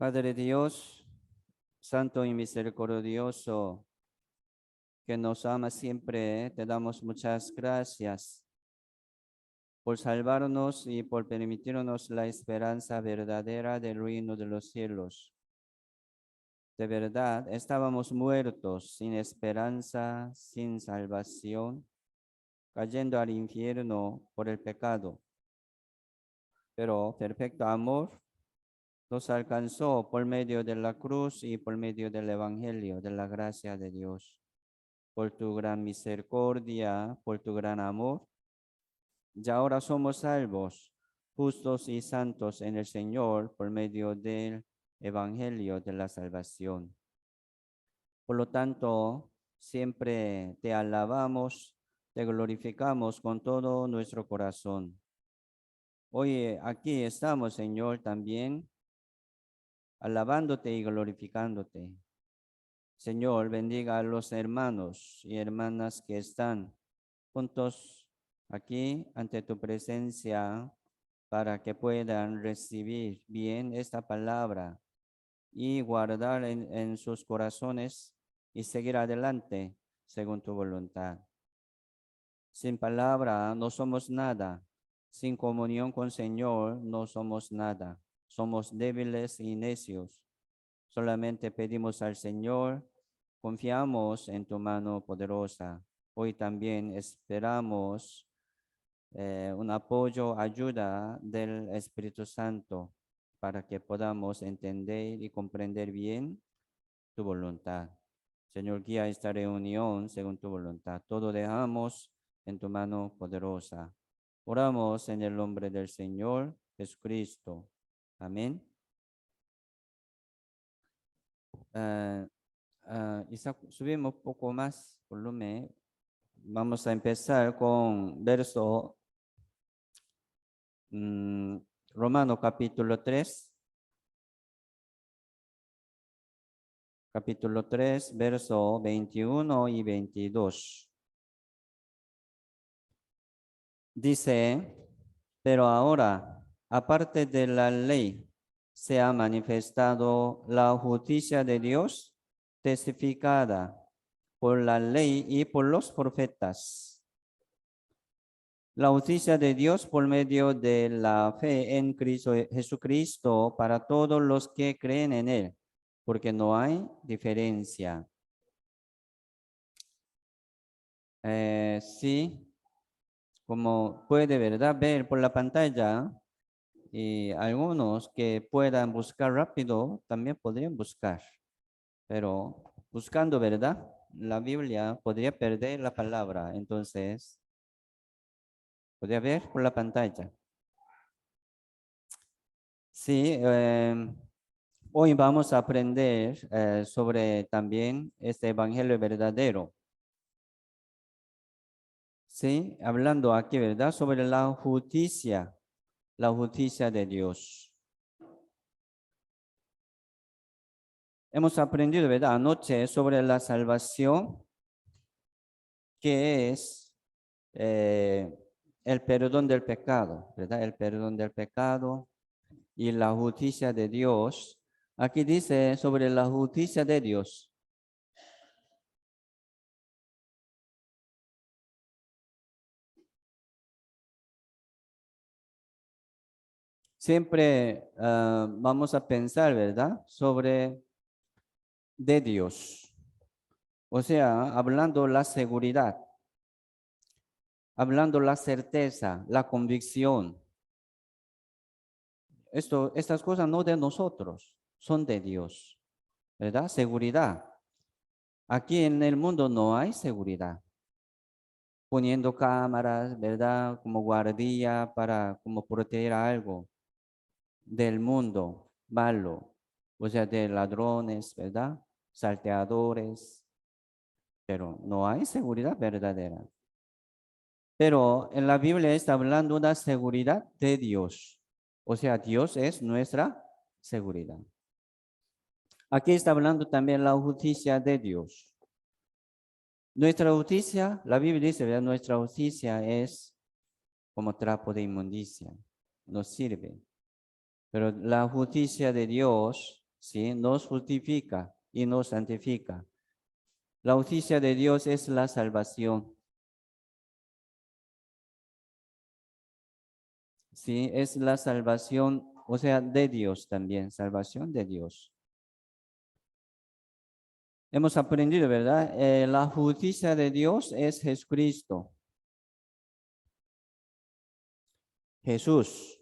Padre Dios, Santo y misericordioso, que nos ama siempre, te damos muchas gracias por salvarnos y por permitirnos la esperanza verdadera del reino de los cielos. De verdad, estábamos muertos, sin esperanza, sin salvación, cayendo al infierno por el pecado. Pero perfecto amor nos alcanzó por medio de la cruz y por medio del Evangelio, de la gracia de Dios. Por tu gran misericordia, por tu gran amor, ya ahora somos salvos, justos y santos en el Señor por medio del Evangelio de la salvación. Por lo tanto, siempre te alabamos, te glorificamos con todo nuestro corazón. Hoy aquí estamos, Señor, también alabándote y glorificándote. Señor, bendiga a los hermanos y hermanas que están juntos aquí ante tu presencia para que puedan recibir bien esta palabra y guardar en sus corazones y seguir adelante según tu voluntad. Sin palabra no somos nada. Sin comunión con el Señor no somos nada. Somos débiles y necios. Solamente pedimos al Señor, confiamos en tu mano poderosa. Hoy también esperamos un apoyo, ayuda del Espíritu Santo para que podamos entender y comprender bien tu voluntad. Señor, guía esta reunión según tu voluntad. Todo dejamos en tu mano poderosa. Oramos en el nombre del Señor Jesucristo. Amén. Isaac, subimos un poco más volumen. Vamos a empezar con verso Romano capítulo 3. Capítulo 3, verso 21 y 22. Dice, pero ahora, aparte de la ley, se ha manifestado la justicia de Dios testificada por la ley y por los profetas. La justicia de Dios por medio de la fe en Cristo Jesucristo para todos los que creen en Él, porque no hay diferencia. Sí, como puede, ¿verdad?, ver por la pantalla, y algunos que puedan buscar rápido también podrían buscar, pero buscando, ¿verdad?, la Biblia podría perder la palabra, entonces podría ver por la pantalla. Sí, hoy vamos a aprender sobre también este evangelio verdadero. Sí, hablando aquí, ¿verdad?, sobre la justicia de Dios. Hemos aprendido, ¿verdad?, anoche sobre la salvación, que es el perdón del pecado, ¿verdad? El perdón del pecado y la justicia de Dios. Aquí dice sobre la justicia de Dios. Siempre vamos a pensar, ¿verdad?, sobre de Dios. O sea, hablando la seguridad, hablando la certeza, la convicción. Estas cosas no de nosotros, son de Dios, ¿verdad? Seguridad. Aquí en el mundo no hay seguridad. Poniendo cámaras, ¿verdad?, como guardia para como proteger algo del mundo malo, o sea, de ladrones, ¿verdad?, salteadores, pero no hay seguridad verdadera. Pero en la Biblia está hablando de una seguridad de Dios, o sea, Dios es nuestra seguridad. Aquí está hablando también la justicia de Dios. Nuestra justicia, la Biblia dice, ¿verdad?, nuestra justicia es como trapo de inmundicia, nos sirve. Pero la justicia de Dios ¿sí? Nos justifica y nos santifica. La justicia de Dios es la salvación. Sí, es la salvación, o sea, de Dios también, salvación de Dios. Hemos aprendido, ¿verdad? La justicia de Dios es Jesucristo. Jesús.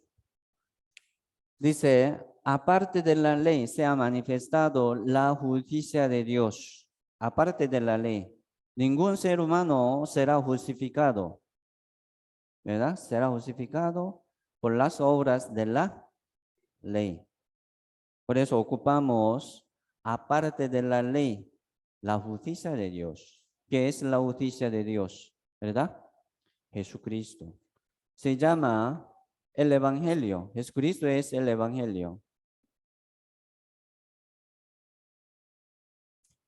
Dice, aparte de la ley se ha manifestado la justicia de Dios. Aparte de la ley, ningún ser humano será justificado, ¿verdad? Será justificado por las obras de la ley. Por eso ocupamos, aparte de la ley, la justicia de Dios. ¿Qué es la justicia de Dios? ¿Verdad? Jesucristo. Se llama el Evangelio. Jesucristo es el Evangelio.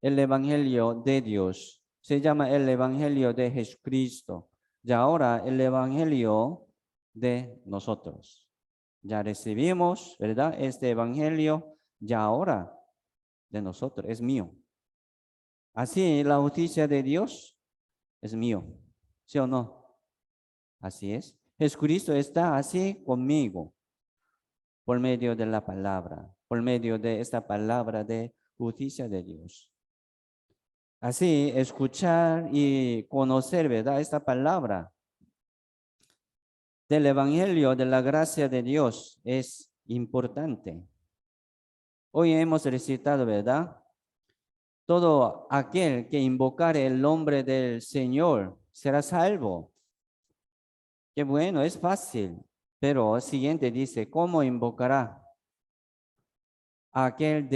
El Evangelio de Dios. Se llama el Evangelio de Jesucristo. Y ahora el Evangelio de nosotros. Ya recibimos, ¿verdad? Este Evangelio, ya ahora de nosotros, es mío. Así la justicia de Dios es mío. ¿Sí o no? Así es. Jesucristo está así conmigo por medio de la palabra, por medio de esta palabra de justicia de Dios. Así, escuchar y conocer, ¿verdad? Esta palabra del Evangelio de la gracia de Dios es importante. Hoy hemos recitado, ¿verdad? Todo aquel que invocare el nombre del Señor será salvo. Qué bueno, es fácil. Pero el siguiente dice, ¿cómo invocará a aquel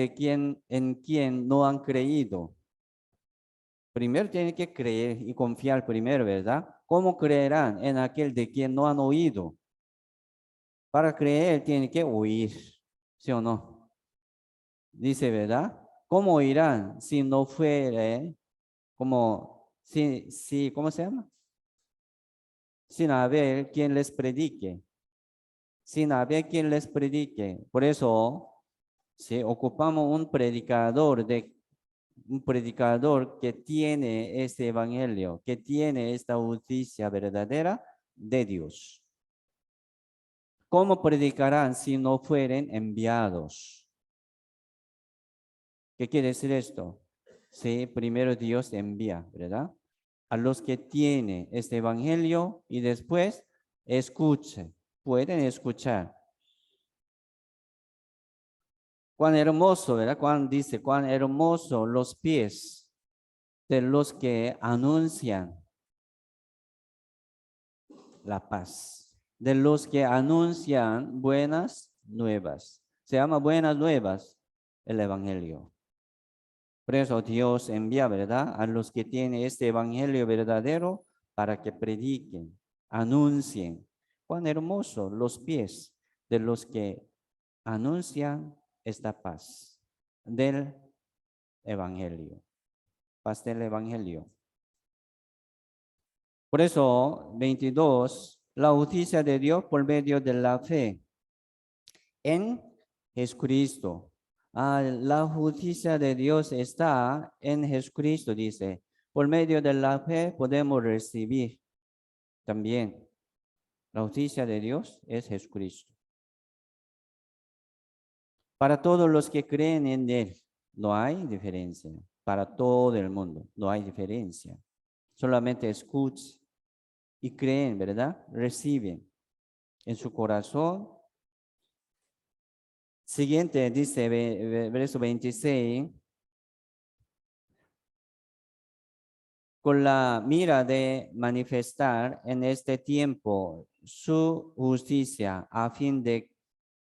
en quien no han creído? Primero tiene que creer y confiar primero, ¿verdad? ¿Cómo creerán en aquel de quien no han oído? Para creer tiene que oír, ¿sí o no? Dice, ¿verdad? ¿Cómo oirán si no fuere ¿cómo se llama? Sin haber quien les predique. Sin haber quien les predique. Por eso, si ocupamos un predicador que tiene este evangelio, que tiene esta justicia verdadera de Dios. ¿Cómo predicarán si no fueren enviados? ¿Qué quiere decir esto? Sí, primero Dios envía, ¿verdad? A los que tienen este evangelio y después escuchen, pueden escuchar. Cuán hermoso, ¿verdad? Cuán hermoso los pies de los que anuncian la paz, de los que anuncian buenas nuevas. Se llama buenas nuevas el evangelio. Por eso Dios envía, ¿verdad? A los que tienen este evangelio verdadero para que prediquen, anuncien. Cuán hermoso los pies de los que anuncian esta paz del evangelio. Paz del evangelio. Por eso, 22, la justicia de Dios por medio de la fe en Jesucristo. La justicia de Dios está en Jesucristo, dice. Por medio de la fe podemos recibir también. La justicia de Dios es Jesucristo. Para todos los que creen en Él, no hay diferencia. Para todo el mundo, no hay diferencia. Solamente escuchen y creen, ¿verdad? Reciben en su corazón. Siguiente dice, verso 26. Con la mira de manifestar en este tiempo su justicia, a fin de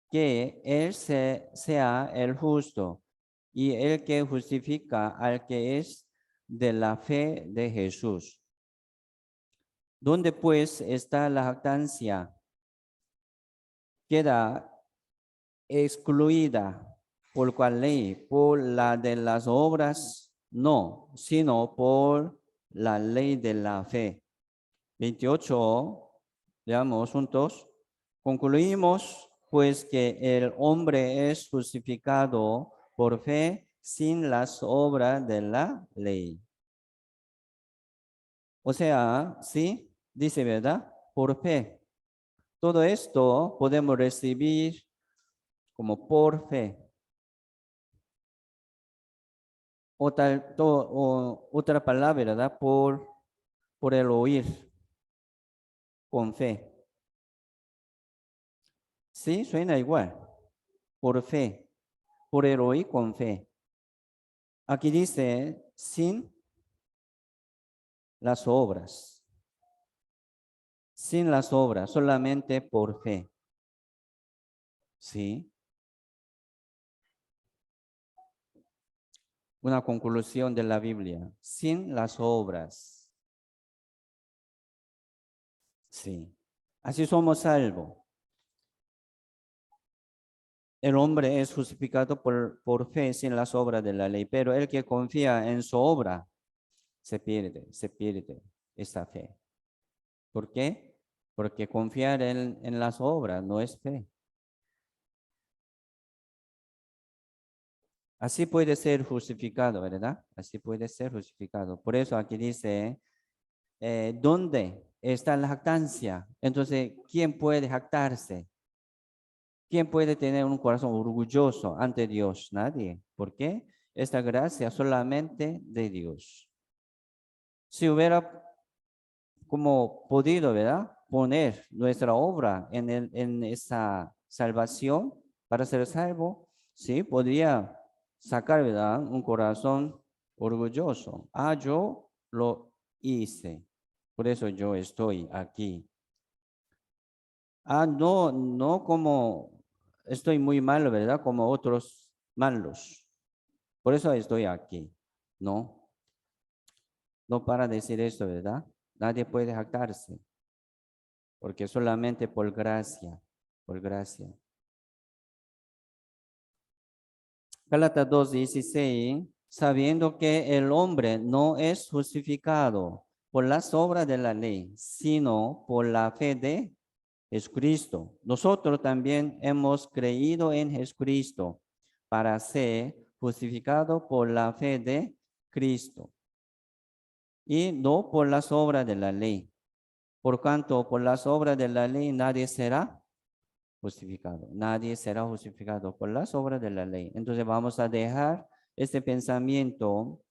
que Él sea el justo y el que justifica al que es de la fe de Jesús. ¿Dónde pues está la jactancia? Queda excluida. ¿Por cuál ley? ¿Por la de las obras? No, sino por la ley de la fe. 28, leamos juntos. Concluimos pues que el hombre es justificado por fe sin las obras de la ley. O sea, sí, dice, ¿verdad? Por fe. Todo esto podemos recibir como por fe. Otra palabra, ¿verdad? Por el oír, con fe. Sí, suena igual. Por fe. Por el oír con fe. Aquí dice, sin las obras. Sin las obras, solamente por fe. Sí. Una conclusión de la Biblia. Sin las obras. Sí. Así somos salvos. El hombre es justificado por fe sin las obras de la ley, pero el que confía en su obra se pierde esa fe. ¿Por qué? Porque confiar en las obras no es fe. Así puede ser justificado, ¿verdad? Así puede ser justificado. Por eso aquí dice, ¿dónde está la jactancia? Entonces, ¿quién puede jactarse? ¿Quién puede tener un corazón orgulloso ante Dios? Nadie. ¿Por qué? Esta gracia solamente de Dios. Si hubiera como podido, ¿verdad? Poner nuestra obra en esa salvación para ser salvo, sí, podría sacar, ¿verdad? Un corazón orgulloso. Ah, yo lo hice. Por eso yo estoy aquí. Ah, no, no como estoy muy malo, ¿verdad? Como otros malos. Por eso estoy aquí. No, no para decir esto, ¿verdad? Nadie puede jactarse, porque solamente por gracia, por gracia. Gálatas 2:16, sabiendo que el hombre no es justificado por las obras de la ley, sino por la fe de Jesucristo. Nosotros también hemos creído en Jesucristo para ser justificado por la fe de Cristo y no por las obras de la ley. Por cuanto por las obras de la ley nadie será justificado. Nadie será justificado por las obras de la ley. Entonces vamos a dejar este pensamiento.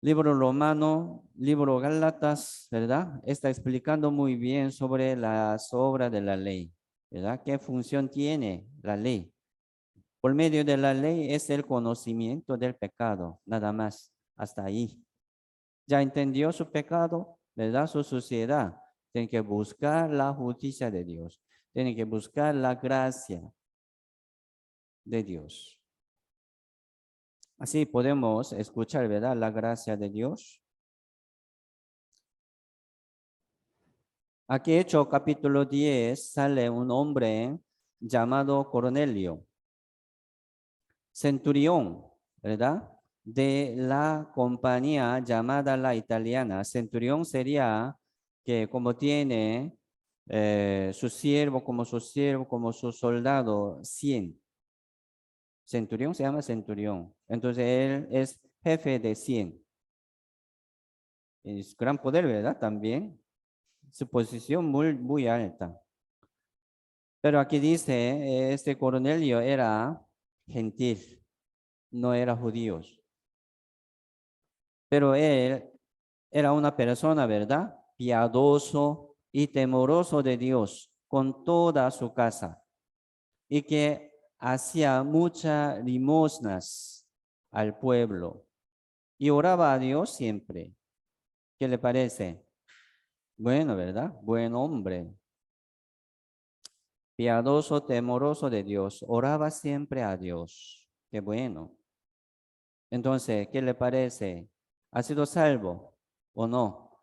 Libro Romano, libro Gálatas, ¿verdad? Está explicando muy bien sobre las obras de la ley, ¿verdad? ¿Qué función tiene la ley? Por medio de la ley es el conocimiento del pecado, nada más, hasta ahí. Ya entendió su pecado, ¿verdad? Su suciedad. Tiene que buscar la justicia de Dios. Tiene que buscar la gracia de Dios. Así podemos escuchar, ¿verdad? La gracia de Dios. Aquí Hechos capítulo 10 sale un hombre llamado Cornelio, centurión, ¿verdad? De la compañía llamada la italiana. Centurión sería que como tiene su siervo, como su soldado, 100. Centurión se llama centurión. Entonces él es jefe de 100. Es gran poder, ¿verdad? También. Su posición muy alta. Pero aquí dice, este Cornelio era gentil, no era judío. Pero él era una persona, ¿verdad? Piadoso y temoroso de Dios con toda su casa y que hacía muchas limosnas al pueblo y oraba a Dios siempre. ¿Qué le parece? Bueno, ¿verdad? Buen hombre. Piadoso, temoroso de Dios. Oraba siempre a Dios. Qué bueno. Entonces, ¿qué le parece? ¿Ha sido salvo o no?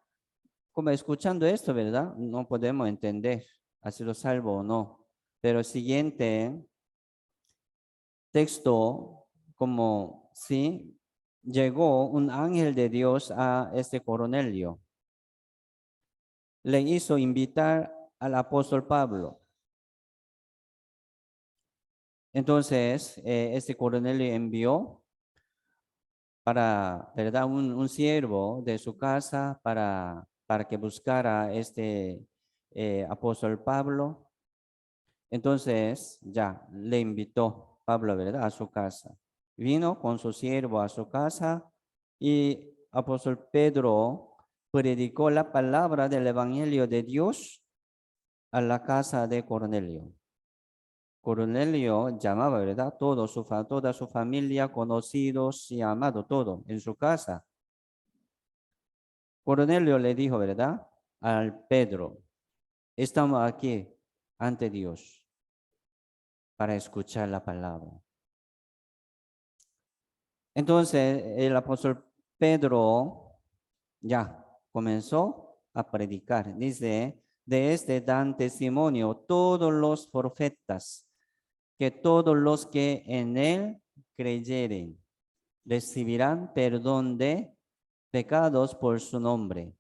Como escuchando esto, ¿verdad? No podemos entender. ¿Ha sido salvo o no? Pero el siguiente texto, como sí, llegó un ángel de Dios a este Cornelio. Le hizo invitar al apóstol Pablo. Entonces, este Cornelio envió para, ¿verdad? Un siervo de su casa para que buscara este apóstol Pablo. Entonces, ya le invitó Pablo, ¿verdad? A su casa. Vino con su siervo a su casa y apóstol Pedro predicó la palabra del evangelio de Dios a la casa de Cornelio. Cornelio llamaba, ¿verdad? Toda su familia, conocidos y amado, todo en su casa. Cornelio le dijo, ¿verdad? Al Pedro, estamos aquí ante Dios para escuchar la palabra. Entonces el apóstol Pedro ya comenzó a predicar. Dice, de este dan testimonio todos los profetas, que todos los que en él creyeren recibirán perdón de pecados por su nombre.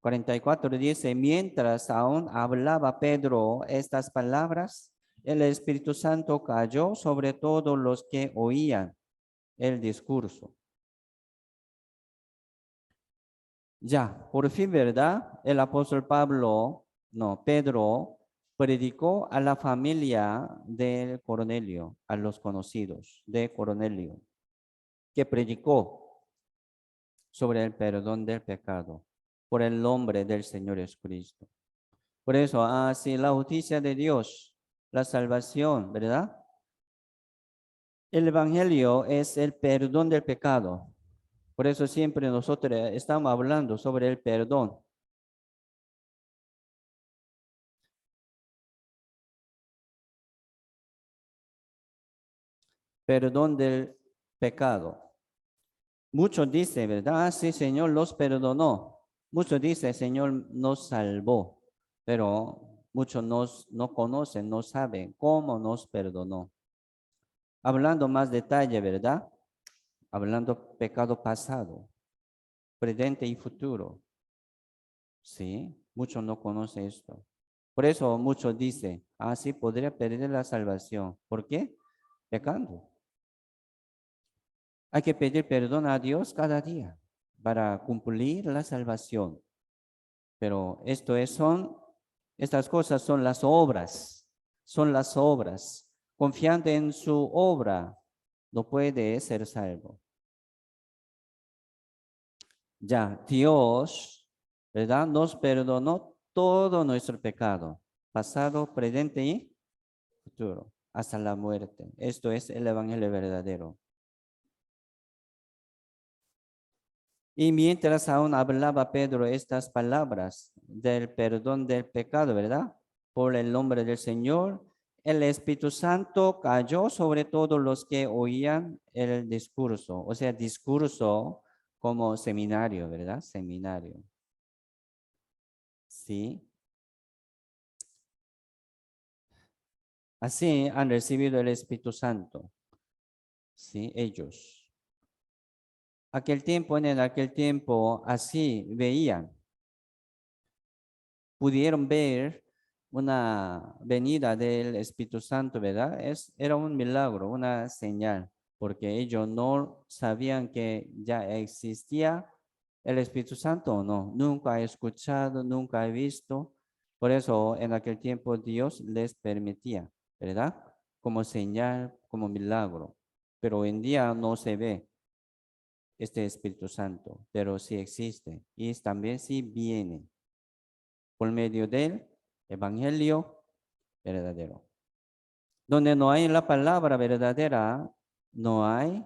44 dice, mientras aún hablaba Pedro estas palabras, el Espíritu Santo cayó sobre todos los que oían el discurso. Ya, por fin, ¿verdad? El apóstol Pedro predicó a la familia de Cornelio, a los conocidos de Cornelio, que predicó sobre el perdón del pecado por el nombre del Señor Jesucristo. Por eso, así la justicia de Dios, la salvación, ¿verdad? El evangelio es el perdón del pecado. Por eso siempre nosotros estamos hablando sobre el perdón. Perdón del pecado. Muchos dicen, ¿verdad? Ah, sí, Señor los perdonó. Muchos dicen, Señor nos salvó. Pero muchos no conocen, no saben cómo nos perdonó. Hablando más detalle, ¿verdad? Hablando pecado pasado, presente y futuro. Sí, muchos no conocen esto. Por eso muchos dicen, ah, sí, podría perder la salvación. ¿Por qué? Pecando. Hay que pedir perdón a Dios cada día para cumplir la salvación. Pero estas cosas son las obras. Confiante en su obra, no puede ser salvo. Ya, Dios, ¿verdad? Nos perdonó todo nuestro pecado, pasado, presente y futuro, hasta la muerte. Esto es el evangelio verdadero. Y mientras aún hablaba Pedro estas palabras del perdón del pecado, ¿verdad? Por el nombre del Señor, el Espíritu Santo cayó sobre todos los que oían el discurso, o sea, discurso como seminario, ¿verdad? Seminario. Sí. Así han recibido el Espíritu Santo. Sí, ellos. En aquel tiempo, así veían. Pudieron ver una venida del Espíritu Santo, ¿verdad? Era un milagro, una señal, porque ellos no sabían que ya existía el Espíritu Santo o no. Nunca he escuchado, nunca he visto. Por eso en aquel tiempo Dios les permitía, ¿verdad? Como señal, como milagro. Pero hoy en día no se ve este Espíritu Santo, pero sí existe y también sí viene por medio del Evangelio verdadero. Donde no hay la palabra verdadera, no hay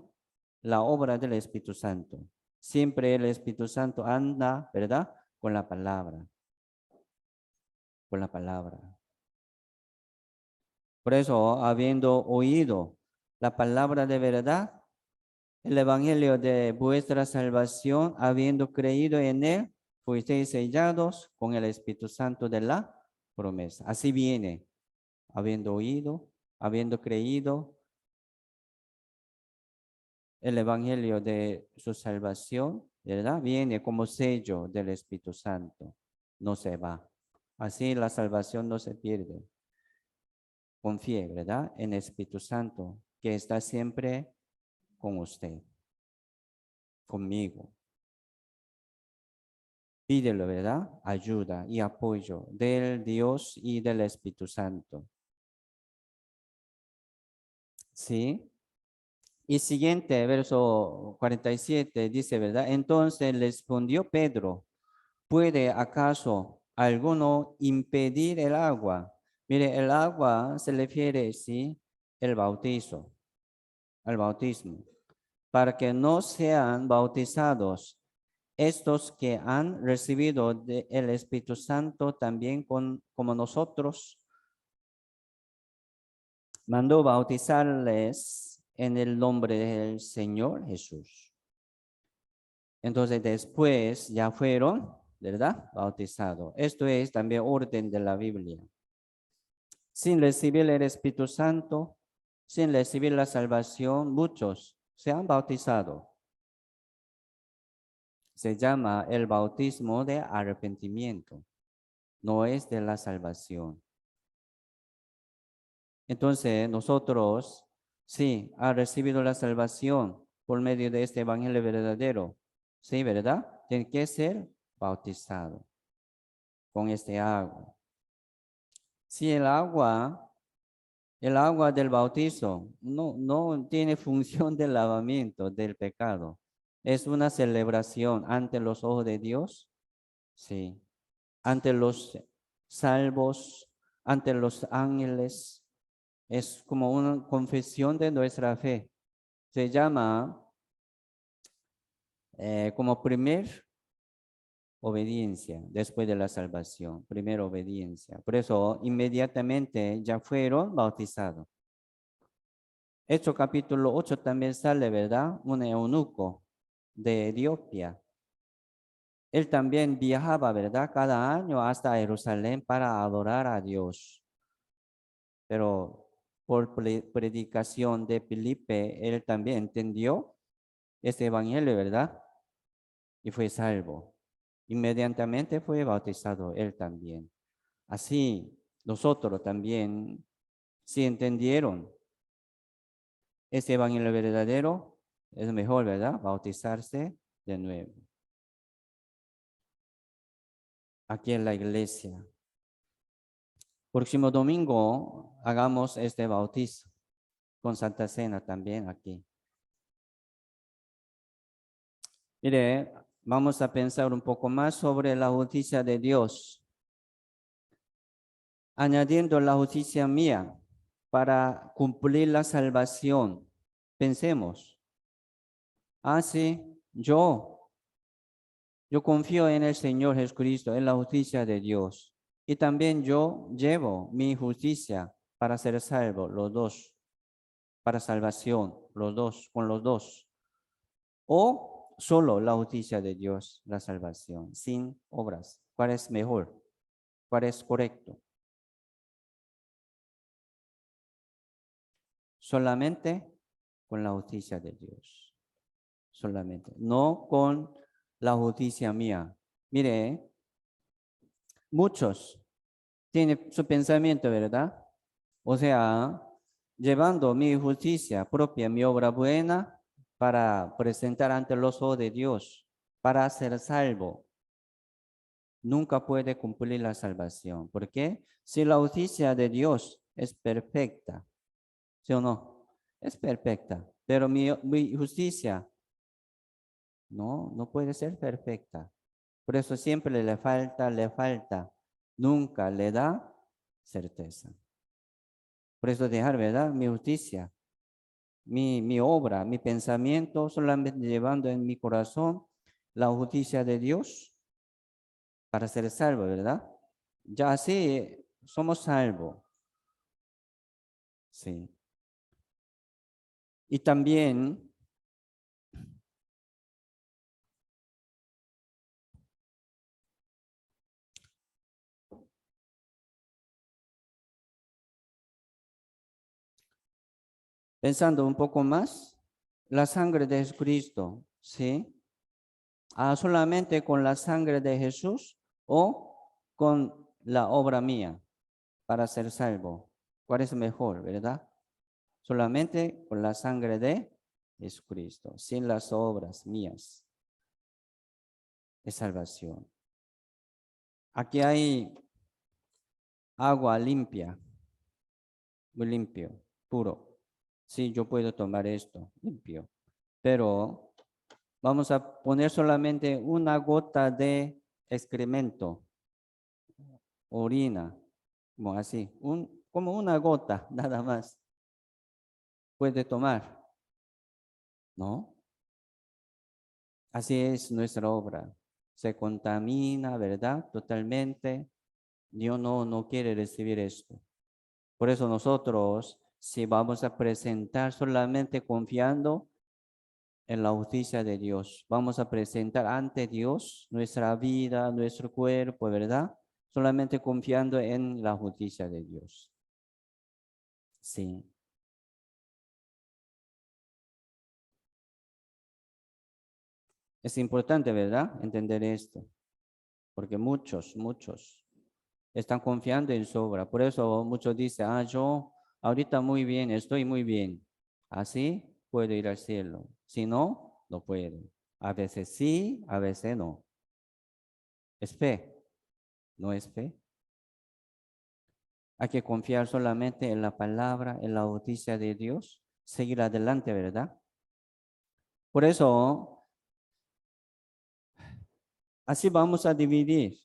la obra del Espíritu Santo. Siempre el Espíritu Santo anda, ¿verdad? Con la palabra. Con la palabra. Por eso, habiendo oído la palabra de verdad, el Evangelio de vuestra salvación, habiendo creído en él, fuisteis sellados con el Espíritu Santo de la promesa. Así viene, habiendo oído, habiendo creído el Evangelio de su salvación, ¿verdad? Viene como sello del Espíritu Santo, no se va. Así la salvación no se pierde. confíe, ¿verdad? En el Espíritu Santo, que está siempre con usted, conmigo. Pídelo, ¿verdad? Ayuda y apoyo del Dios y del Espíritu Santo. ¿Sí? Y siguiente, verso 47, dice, ¿verdad? Entonces le respondió Pedro, ¿puede acaso alguno impedir el agua? Mire, el agua se refiere, ¿sí? El bautizo, al bautismo, para que no sean bautizados estos que han recibido el Espíritu Santo también como nosotros. Mandó bautizarles en el nombre del Señor Jesús. Entonces después ya fueron, ¿verdad? Bautizados. Esto es también orden de la Biblia. Sin recibir el Espíritu Santo, sin recibir la salvación, muchos se han bautizado. Se llama el bautismo de arrepentimiento. No es de la salvación. Entonces nosotros, sí, ha recibido la salvación por medio de este evangelio verdadero. Sí, ¿verdad? Tiene que ser bautizado con este agua. Si el agua del bautizo no tiene función de lavamiento del pecado. Es una celebración ante los ojos de Dios. Sí. Ante los salvos, ante los ángeles. Es como una confesión de nuestra fe. Se llama como primer obediencia después de la salvación. Primera obediencia. Por eso inmediatamente ya fueron bautizados. Hechos capítulo 8 también sale, ¿verdad? Un eunuco de Etiopía. Él también viajaba, ¿verdad? Cada año hasta Jerusalén para adorar a Dios. Pero por predicación de Felipe, él también entendió este evangelio, ¿verdad? Y fue salvo. Inmediatamente fue bautizado él también. Así, nosotros también, si entendieron este evangelio verdadero, es mejor, ¿verdad? Bautizarse de nuevo. Aquí en la iglesia. Próximo domingo hagamos este bautizo con Santa Cena también aquí. Mire, vamos a pensar un poco más sobre la justicia de Dios, añadiendo la justicia mía para cumplir la salvación. Pensemos, sí, yo confío en el Señor Jesucristo, en la justicia de Dios. Y también yo llevo mi justicia para ser salvo, los dos, para salvación, los dos, con los dos. O solo la justicia de Dios, la salvación, sin obras. ¿Cuál es mejor? ¿Cuál es correcto? Solamente con la justicia de Dios. Solamente. No con la justicia mía. Mire, muchos tienen su pensamiento, ¿verdad? O sea, llevando mi justicia propia, mi obra buena, para presentar ante los ojos de Dios, para ser salvo. Nunca puede cumplir la salvación. ¿Por qué? Si la justicia de Dios es perfecta, ¿sí o no? Es perfecta, pero mi justicia no puede ser perfecta. Por eso siempre le falta. Nunca le da certeza. Por eso dejar, ¿verdad? Mi justicia, mi obra, mi pensamiento, solamente llevando en mi corazón la justicia de Dios para ser salvo, ¿verdad? Ya así somos salvos. Sí. Y también pensando un poco más, la sangre de Jesucristo, ¿sí? Solamente con la sangre de Jesús o con la obra mía para ser salvo. ¿Cuál es mejor, verdad? Solamente con la sangre de Jesucristo, sin las obras mías de salvación. Aquí hay agua limpia, muy limpio, puro. Sí, yo puedo tomar esto, limpio. Pero vamos a poner solamente una gota de excremento, orina, como así, como una gota, nada más. ¿Puede tomar? No. Así es nuestra obra. Se contamina, ¿verdad? Totalmente. Dios no quiere recibir esto. Por eso nosotros, si vamos a presentar solamente confiando en la justicia de Dios, vamos a presentar ante Dios nuestra vida, nuestro cuerpo, ¿verdad? Solamente confiando en la justicia de Dios. Sí. Es importante, ¿verdad? Entender esto, porque muchos están confiando en su obra. Por eso muchos dicen, yo ahorita muy bien, estoy muy bien. Así puedo ir al cielo. Si no, no puedo. A veces sí, a veces no. Es fe, no es fe. Hay que confiar solamente en la palabra, en la justicia de Dios, seguir adelante, ¿verdad? Por eso, así vamos a dividir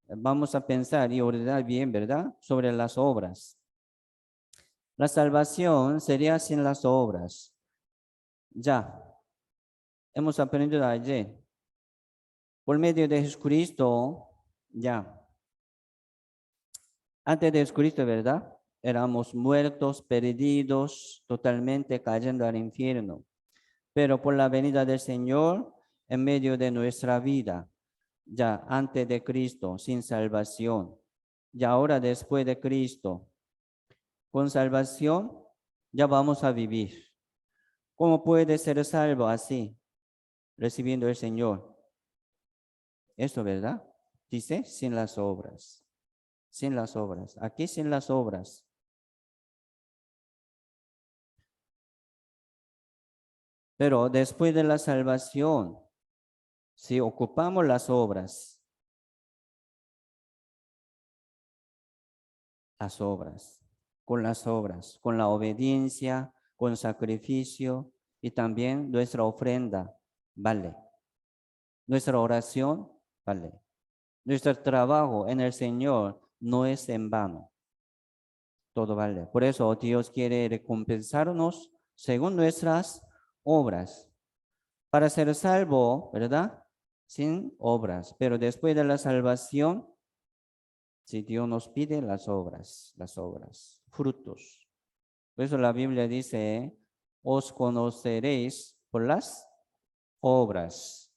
vamos a pensar y ordenar bien, ¿verdad? Sobre las obras. La salvación sería sin las obras. Ya, hemos aprendido ayer. Por medio de Jesucristo, ya. Antes de Jesucristo, ¿verdad? Éramos muertos, perdidos, totalmente cayendo al infierno. Pero por la venida del Señor, en medio de nuestra vida, ya antes de Cristo, sin salvación, y ahora después de Cristo, con salvación, ya vamos a vivir. ¿Cómo puede ser salvo así, recibiendo el Señor? Eso, ¿verdad? Dice, sin las obras. Sin las obras. Aquí sin las obras. Pero después de la salvación, si ocupamos las obras, con la obediencia, con sacrificio y también nuestra ofrenda, vale. Nuestra oración, vale. Nuestro trabajo en el Señor no es en vano. Todo vale. Por eso Dios quiere recompensarnos según nuestras obras. Para ser salvo, ¿verdad? Sin obras. Pero después de la salvación, si Dios nos pide las obras, frutos. Por eso la Biblia dice, os conoceréis por las obras.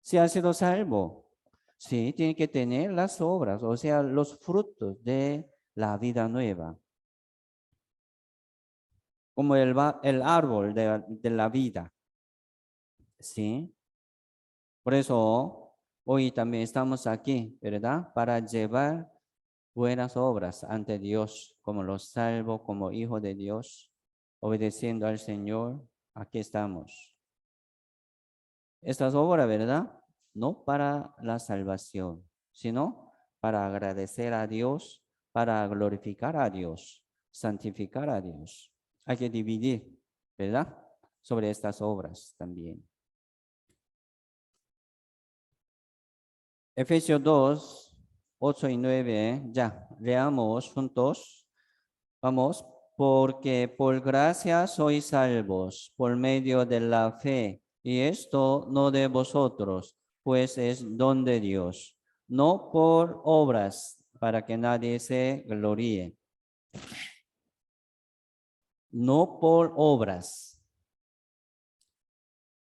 Si ha sido salvo, sí, tiene que tener las obras, o sea, los frutos de la vida nueva. Como el árbol de la vida, ¿sí? Por eso hoy también estamos aquí, ¿verdad? Para llevar buenas obras ante Dios, como los salvos, como hijos de Dios, obedeciendo al Señor. Aquí estamos. Estas obras, ¿verdad? No para la salvación, sino para agradecer a Dios, para glorificar a Dios, santificar a Dios. Hay que dividir, ¿verdad? Sobre estas obras también. Efesios 2, 8 y 9, ya, leamos juntos. Vamos, porque por gracia sois salvos por medio de la fe, y esto no de vosotros, pues es don de Dios, no por obras, para que nadie se gloríe. No por obras,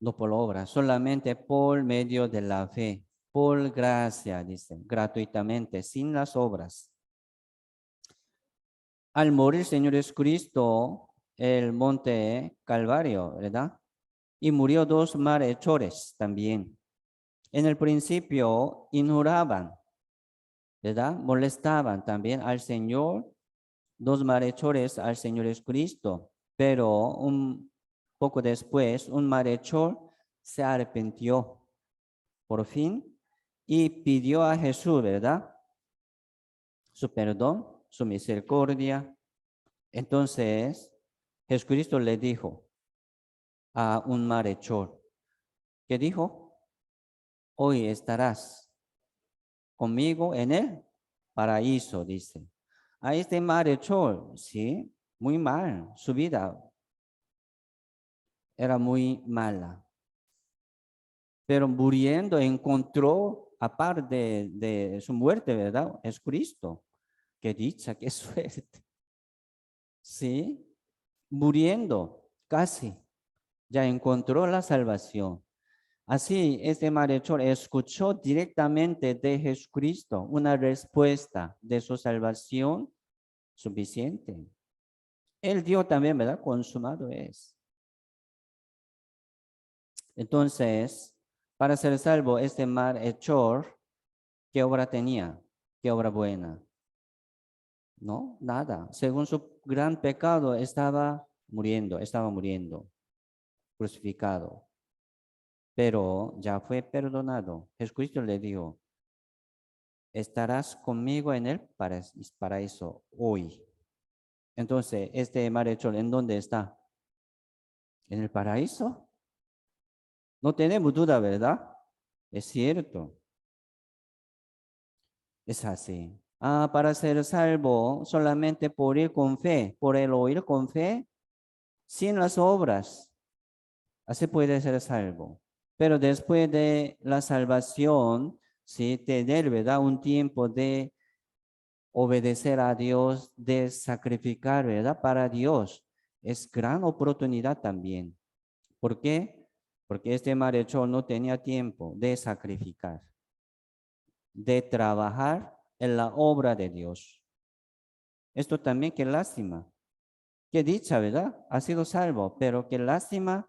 no por obras, solamente por medio de la fe, por gracia, dice, gratuitamente, sin las obras. Al morir Señor Jesucristo, el monte Calvario, ¿verdad? Y murió dos malhechores también. En el principio ignoraban ¿verdad? Molestaban también al Señor, dos malhechores al Señor Jesucristo, pero un poco después un malhechor se arrepintió por fin y pidió a Jesús, ¿verdad? Su perdón, su misericordia. Entonces, Jesucristo le dijo a un malhechor, ¿qué dijo? Hoy estarás conmigo en el paraíso, dice. A este malhechor, sí, muy mal, su vida era muy mala. Pero muriendo encontró, aparte de su muerte, ¿verdad? Es Cristo. Qué dicha, qué suerte. Sí, muriendo casi, ya encontró la salvación. Así, este malhechor escuchó directamente de Jesucristo una respuesta de su salvación suficiente. Él dio también, ¿verdad? Consumado es. Entonces, para ser salvo, este malhechor, ¿qué obra tenía? ¿Qué obra buena? No, nada. Según su gran pecado, estaba muriendo, crucificado. Pero ya fue perdonado. Jesucristo le dijo, estarás conmigo en el paraíso hoy. Entonces, este malhechor, ¿en dónde está? ¿En el paraíso? No tenemos duda, ¿verdad? Es cierto. Es así. Para ser salvo, solamente por ir con fe, por el oír con fe, sin las obras, así puede ser salvo. Pero después de la salvación, sí, tener, ¿verdad? Un tiempo de obedecer a Dios, de sacrificar, ¿verdad? Para Dios. Es gran oportunidad también. ¿Por qué? Porque este malhechor no tenía tiempo de sacrificar, de trabajar en la obra de Dios. Esto también qué lástima. Qué dicha, ¿verdad? Ha sido salvo, pero qué lástima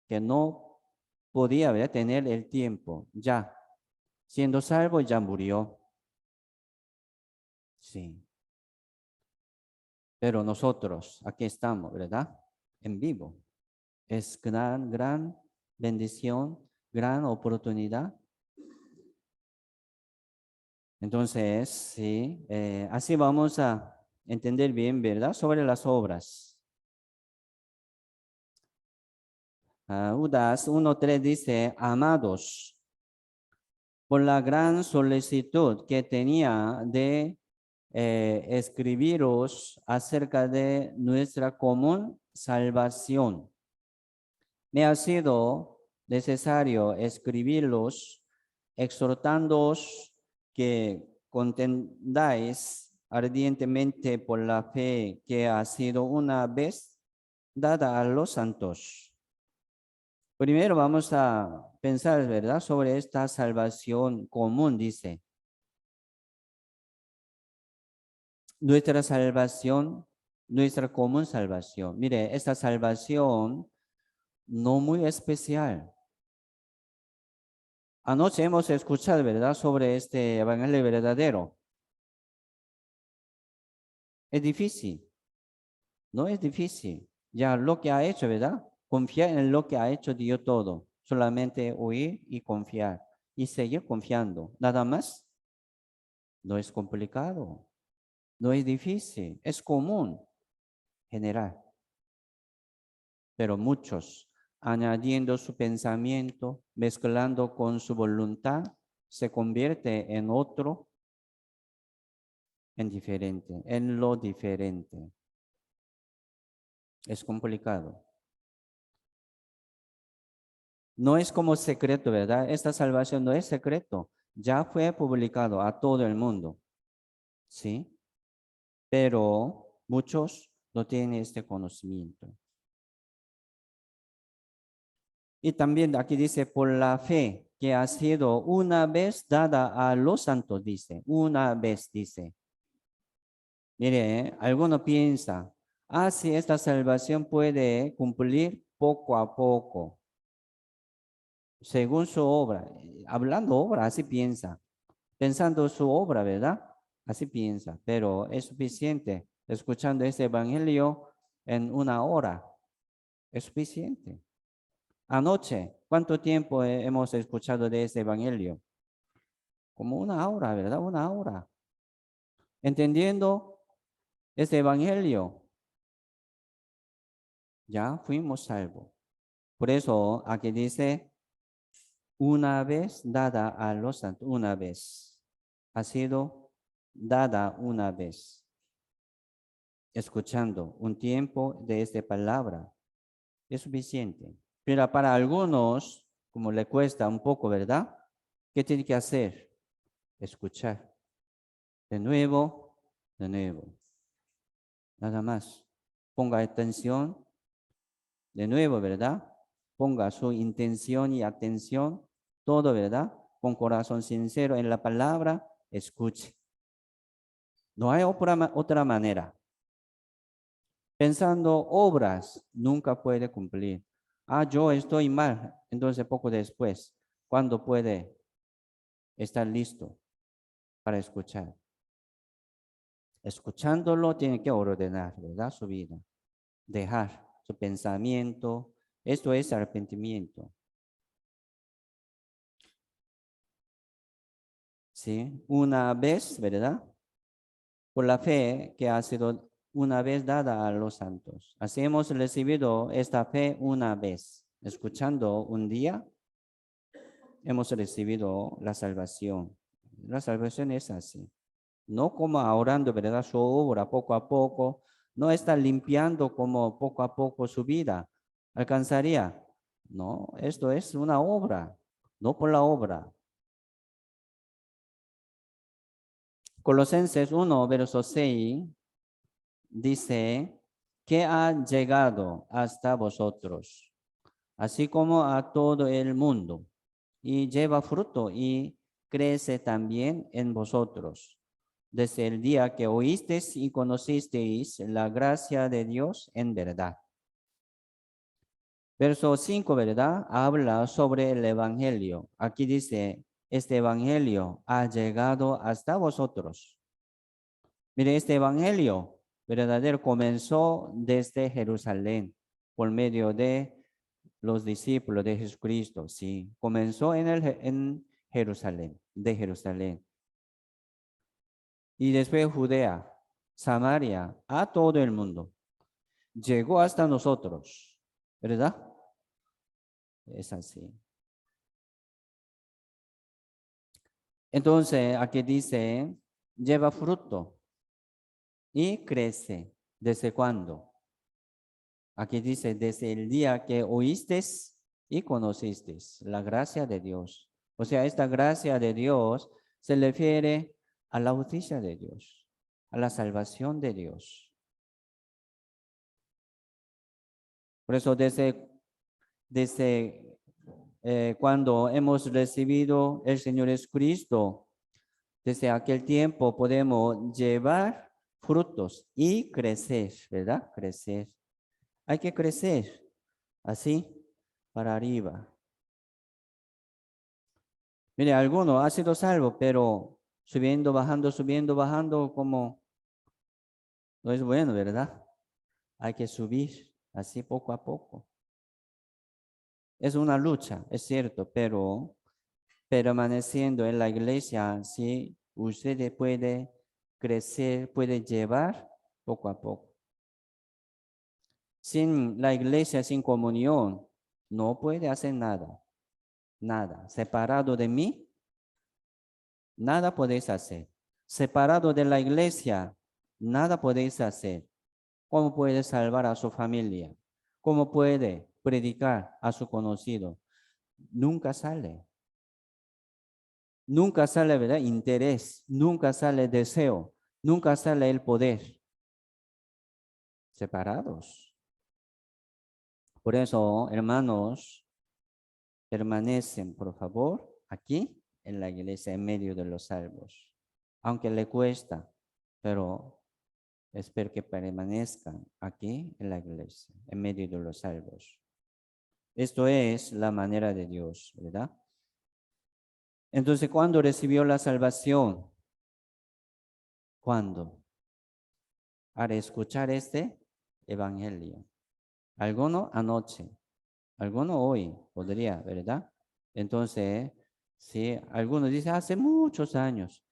que no podía, ¿verdad? Tener el tiempo. Ya, siendo salvo, ya murió. Sí. Pero nosotros aquí estamos, ¿verdad? En vivo. Es gran bendición, gran oportunidad. Entonces, sí, así vamos a entender bien, ¿verdad? Sobre las obras. Judas 1:3 dice, amados, por la gran solicitud que tenía de escribiros acerca de nuestra común salvación. Me ha sido necesario escribirlos exhortándoos que contendáis ardientemente por la fe que ha sido una vez dada a los santos. Primero vamos a pensar, ¿verdad?, sobre esta salvación común, dice. Nuestra salvación, nuestra común salvación. Mire, esta salvación no muy especial. Anoche hemos escuchado, ¿verdad?, sobre este evangelio verdadero. Es difícil, no es difícil. Ya lo que ha hecho, ¿verdad? Confiar en lo que ha hecho Dios todo. Solamente oír y confiar. Y seguir confiando. Nada más. No es complicado. No es difícil. Es común, general. Pero muchos, añadiendo su pensamiento, mezclando con su voluntad, se convierte en otro, en diferente, en lo diferente. Es complicado. No es como secreto, ¿verdad? Esta salvación no es secreto. Ya fue publicado a todo el mundo. ¿Sí? Pero muchos no tienen este conocimiento. Y también aquí dice, por la fe que ha sido una vez dada a los santos, dice. Una vez, dice. Mire, alguno piensa, si esta salvación puede cumplir poco a poco, según su obra. Hablando obra, así piensa. pensando su obra, ¿verdad? Así piensa, pero es suficiente escuchando este evangelio en una hora. Es suficiente. Anoche, ¿cuánto tiempo hemos escuchado de este evangelio? Como una hora, ¿verdad? Una hora. Entendiendo este evangelio, ya fuimos salvos. Por eso aquí dice, una vez dada a los santos, una vez. Ha sido dada una vez. Escuchando un tiempo de esta palabra. Es suficiente. Pero para algunos, como le cuesta un poco, ¿verdad? ¿Qué tiene que hacer? Escuchar. De nuevo, de nuevo. Nada más. Ponga atención. De nuevo, ¿verdad? Ponga su intención y atención. Todo, ¿verdad? Con corazón sincero en la palabra, escuche. No hay otra manera. Pensando obras, nunca puede cumplir. Yo estoy mal. Entonces, poco después, ¿cuándo puede estar listo para escuchar? Escuchándolo, tiene que ordenar, ¿verdad? Su vida. Dejar su pensamiento. Esto es arrepentimiento. ¿Sí? Una vez, ¿verdad? Por la fe que ha sido una vez dada a los santos. Así hemos recibido esta fe una vez. Escuchando un día, hemos recibido la salvación. La salvación es así. No como orando, ¿verdad? Su obra poco a poco. No está limpiando como poco a poco su vida. ¿Alcanzaría? No, esto es una obra, no por la obra. Colosenses 1, verso 6, dice que ha llegado hasta vosotros, así como a todo el mundo, y lleva fruto y crece también en vosotros, desde el día que oísteis y conocisteis la gracia de Dios en verdad. Verso 5, ¿verdad? Habla sobre el evangelio. Aquí dice, este evangelio ha llegado hasta vosotros. Mire, este evangelio verdadero comenzó desde Jerusalén por medio de los discípulos de Jesucristo. Sí, comenzó en Jerusalén, de Jerusalén. Y después Judea, Samaria, a todo el mundo. Llegó hasta nosotros, ¿verdad? Es así. Entonces, aquí dice, lleva fruto y crece. ¿Desde cuándo? Aquí dice, desde el día que oíste y conociste la gracia de Dios. O sea, esta gracia de Dios se refiere a la justicia de Dios, a la salvación de Dios. Por eso, desde cuando hemos recibido el Señor Jesucristo, desde aquel tiempo podemos llevar frutos y crecer, ¿verdad? Crecer. Hay que crecer así para arriba. Mire, alguno ha sido salvo, pero subiendo, bajando, como no es bueno, ¿verdad? Hay que subir así poco a poco. Es una lucha, es cierto, pero permaneciendo en la iglesia, sí, usted puede crecer, puede llevar poco a poco. Sin la iglesia, sin comunión, no puede hacer nada, nada. Separado de mí, nada podéis hacer. Separado de la iglesia, nada podéis hacer. ¿Cómo puede salvar a su familia? ¿Cómo puede predicar a su conocido? Nunca sale. Nunca sale, ¿verdad? Interés. Nunca sale deseo. Nunca sale el poder. Separados. Por eso, hermanos, permanecen, por favor, aquí en la iglesia, en medio de los salvos. Aunque le cuesta, pero espero que permanezcan aquí en la iglesia, en medio de los salvos. Esto es la manera de Dios, ¿verdad? Entonces, ¿cuándo recibió la salvación? ¿Cuándo? Al escuchar este evangelio. Alguno anoche, alguno hoy podría, ¿verdad? Entonces, sí, algunos dicen hace muchos años.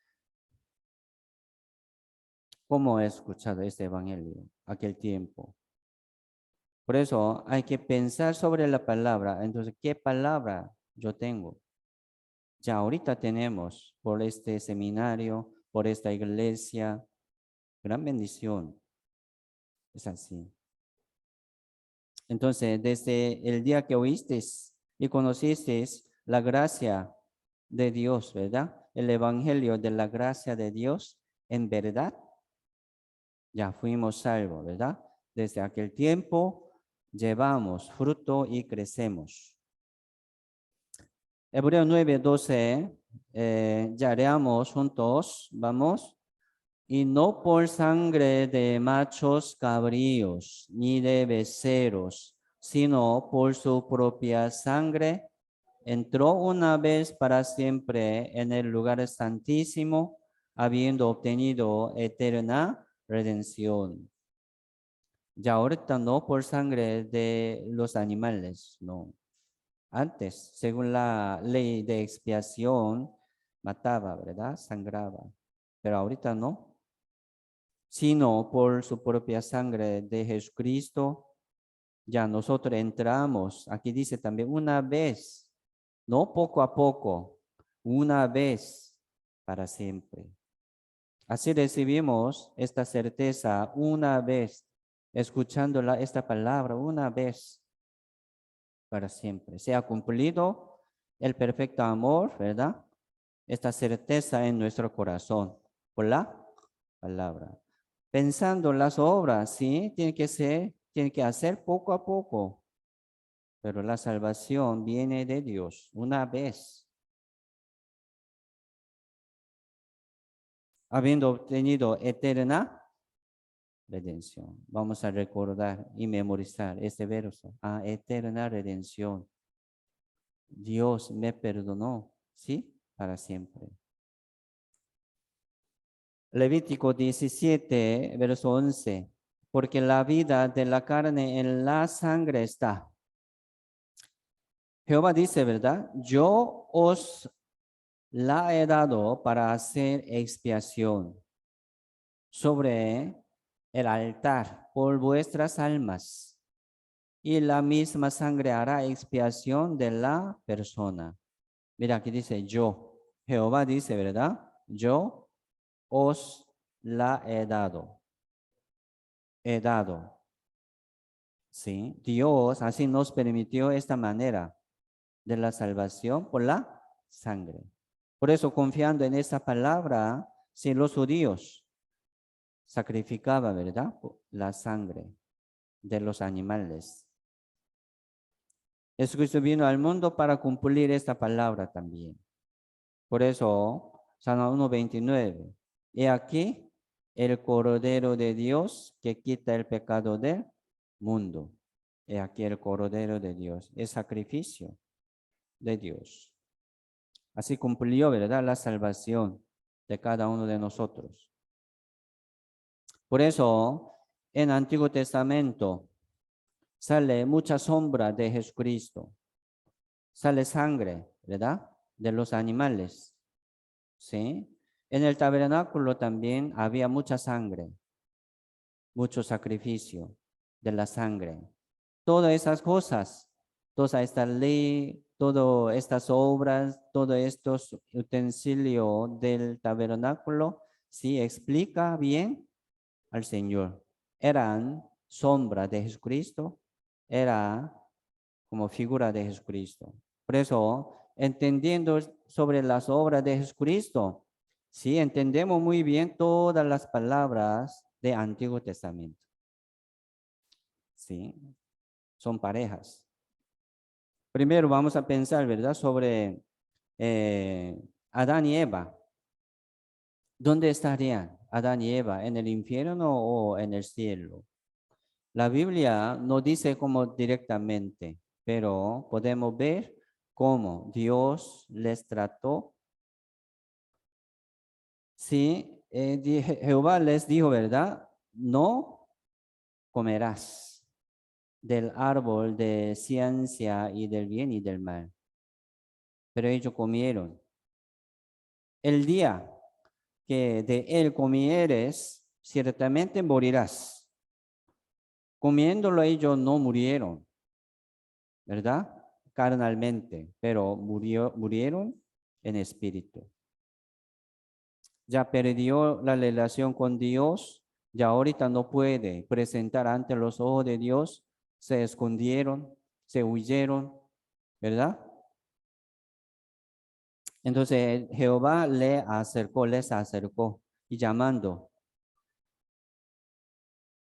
¿Cómo he escuchado este evangelio? Aquel tiempo. Por eso hay que pensar sobre la palabra. Entonces, ¿qué palabra yo tengo? Ya ahorita tenemos por este seminario, por esta iglesia, gran bendición. Es así. Entonces, desde el día que oíste y conociste la gracia de Dios, ¿verdad? El evangelio de la gracia de Dios, en verdad, ya fuimos salvos, ¿verdad? Desde aquel tiempo llevamos fruto y crecemos. Hebreos 9:12, ya leamos juntos, vamos. Y no por sangre de machos cabríos, ni de becerros, sino por su propia sangre, entró una vez para siempre en el lugar santísimo, habiendo obtenido eterna redención. Ya ahorita no por sangre de los animales, no. Antes, según la ley de expiación, mataba, ¿verdad? Sangraba. Pero ahorita no, sino por su propia sangre de Jesucristo, ya nosotros entramos, aquí dice también una vez, no poco a poco, una vez para siempre. Así recibimos esta certeza una vez, escuchando esta palabra una vez para siempre. Se ha cumplido el perfecto amor, ¿verdad? Esta certeza en nuestro corazón por la palabra. Pensando las obras, sí, tiene que hacer poco a poco, pero la salvación viene de Dios una vez, habiendo obtenido eterna redención. Vamos a recordar y memorizar este verso. Eterna redención. Dios me perdonó, ¿sí? Para siempre. Levítico 17, verso 11. Porque la vida de la carne en la sangre está. Jehová dice, ¿verdad? Yo os la he dado para hacer expiación sobre el altar por vuestras almas, y la misma sangre hará expiación de la persona. Mira, aquí dice yo. Jehová dice, ¿verdad? Yo os la he dado. He dado. Sí, Dios así nos permitió esta manera de la salvación por la sangre. Por eso, confiando en esa palabra, si los judíos sacrificaban, ¿verdad? La sangre de los animales. Jesucristo vino al mundo para cumplir esta palabra también. Por eso, Salmo 1:29. He aquí el Cordero de Dios que quita el pecado del mundo. He aquí el Cordero de Dios, el sacrificio de Dios. Así cumplió, ¿verdad? La salvación de cada uno de nosotros. Por eso, en el Antiguo Testamento sale mucha sombra de Jesucristo. Sale sangre, ¿verdad? De los animales. ¿Sí? En el tabernáculo también había mucha sangre, mucho sacrificio de la sangre. Todas esas cosas, toda esta ley, todas estas obras, todos estos utensilios del tabernáculo, sí explica bien al Señor. Eran sombra de Jesucristo, era como figura de Jesucristo. Por eso, entendiendo sobre las obras de Jesucristo, sí entendemos muy bien todas las palabras del Antiguo Testamento. Sí, son parejas. Primero vamos a pensar, ¿verdad?, sobre Adán y Eva. ¿Dónde estarían Adán y Eva? ¿En el infierno o en el cielo? La Biblia no dice cómo directamente, pero podemos ver cómo Dios les trató Sí, Jehová les dijo, ¿verdad? No comerás del árbol de ciencia y del bien y del mal. Pero ellos comieron. El día que de él comieres, ciertamente morirás. Comiéndolo ellos no murieron, ¿verdad? Carnalmente, pero murieron en espíritu. Ya perdió la relación con Dios, ya ahorita no puede presentar ante los ojos de Dios, se escondieron, se huyeron, ¿verdad? Entonces Jehová les acercó y llamando,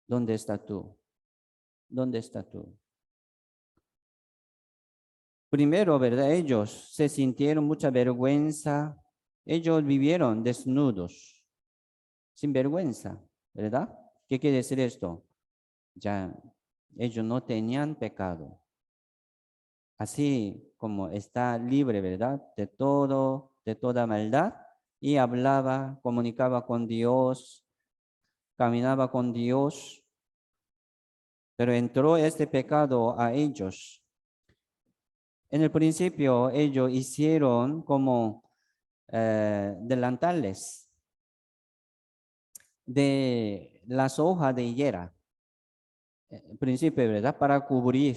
¿dónde está tú? ¿Dónde está tú? Primero, ¿verdad? Ellos se sintieron mucha vergüenza, ellos vivieron desnudos, sin vergüenza, ¿verdad? ¿Qué quiere decir esto? Ya ellos no tenían pecado. Así como está libre, ¿verdad? De todo, de toda maldad. Y hablaba, comunicaba con Dios, caminaba con Dios. Pero entró este pecado a ellos. En el principio ellos hicieron como delantales de las hojas de higuera. En principio, ¿verdad? Para cubrir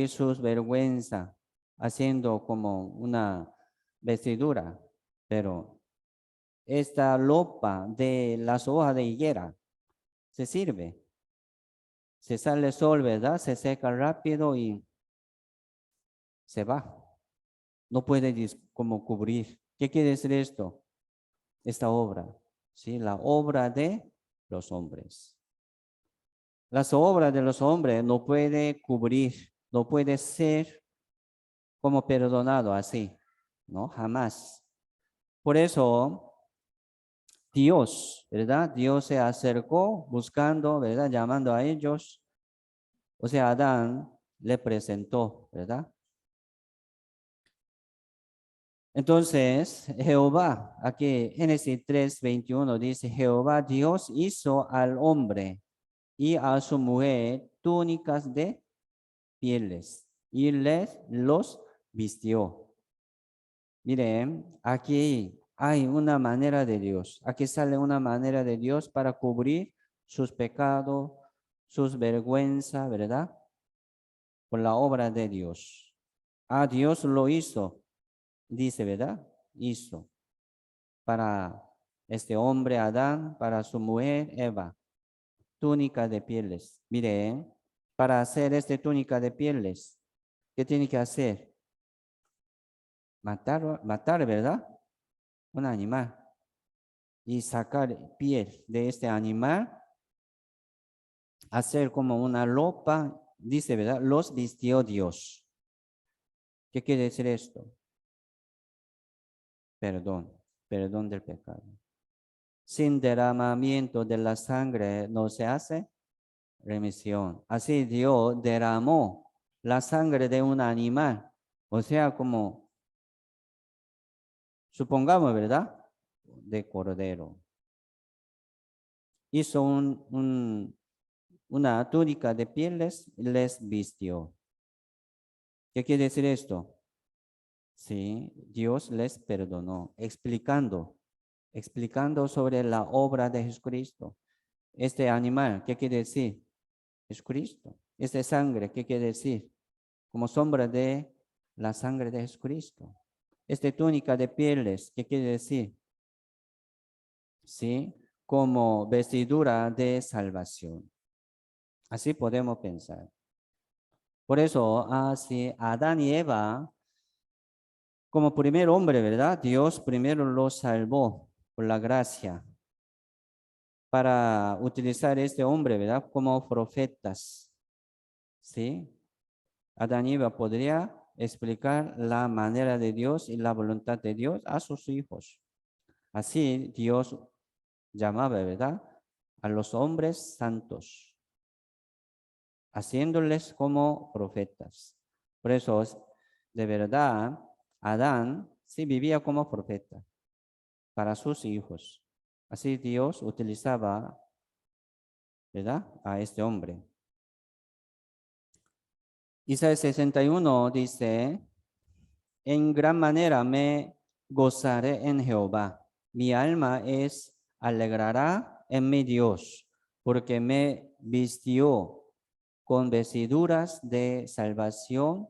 sus vergüenzas, haciendo como una vestidura. Pero esta lopa de las hojas de higuera se sirve. Se sale el sol, ¿verdad? Se seca rápido y se va. No puede como cubrir. ¿Qué quiere decir esto? Esta obra, ¿sí? La obra de los hombres. Las obras de los hombres no puede cubrir, no puede ser como perdonado así, ¿no? Jamás. Por eso, Dios, ¿verdad? Dios se acercó buscando, ¿verdad? Llamando a ellos. O sea, Adán le presentó, ¿verdad? Entonces, Jehová, aquí Génesis 3:21 dice, Jehová Dios hizo al hombre y a su mujer túnicas de pieles y les los vistió. Miren, aquí hay una manera de Dios. Aquí sale una manera de Dios para cubrir sus pecados, sus vergüenzas, ¿verdad? Por la obra de Dios. Ah, Dios lo hizo, dice, ¿verdad? Hizo para este hombre Adán, para su mujer Eva, túnica de pieles. Miren, para hacer esta túnica de pieles, ¿qué tiene que hacer? Matar, ¿verdad? Un animal y sacar piel de este animal, hacer como una ropa, dice, ¿verdad? Los vistió Dios. ¿Qué quiere decir esto? Perdón, perdón del pecado. Sin derramamiento de la sangre no se hace remisión. Así Dios derramó la sangre de un animal, o sea, como, supongamos, ¿verdad? De cordero. Hizo una túnica de pieles y les vistió. ¿Qué quiere decir esto? Sí, Dios les perdonó, explicando sobre la obra de Jesucristo. Este animal, ¿qué quiere decir? Jesucristo. Esta sangre, ¿qué quiere decir? Como sombra de la sangre de Jesucristo. Esta túnica de pieles, ¿qué quiere decir? Sí, como vestidura de salvación. Así podemos pensar. Por eso, así Adán y Eva, como primer hombre, ¿verdad? Dios primero los salvó por la gracia para utilizar este hombre, ¿verdad? Como profetas, ¿sí? Adán y Eva podría explicar la manera de Dios y la voluntad de Dios a sus hijos. Así Dios llamaba, ¿verdad? A los hombres santos, haciéndoles como profetas. Por eso, de verdad, Adán sí vivía como profeta. para sus hijos. Así Dios utilizaba, ¿verdad?, a este hombre. Isaías 61 dice, en gran manera me gozaré en Jehová. Mi alma alegrará en mi Dios, porque me vistió con vestiduras de salvación,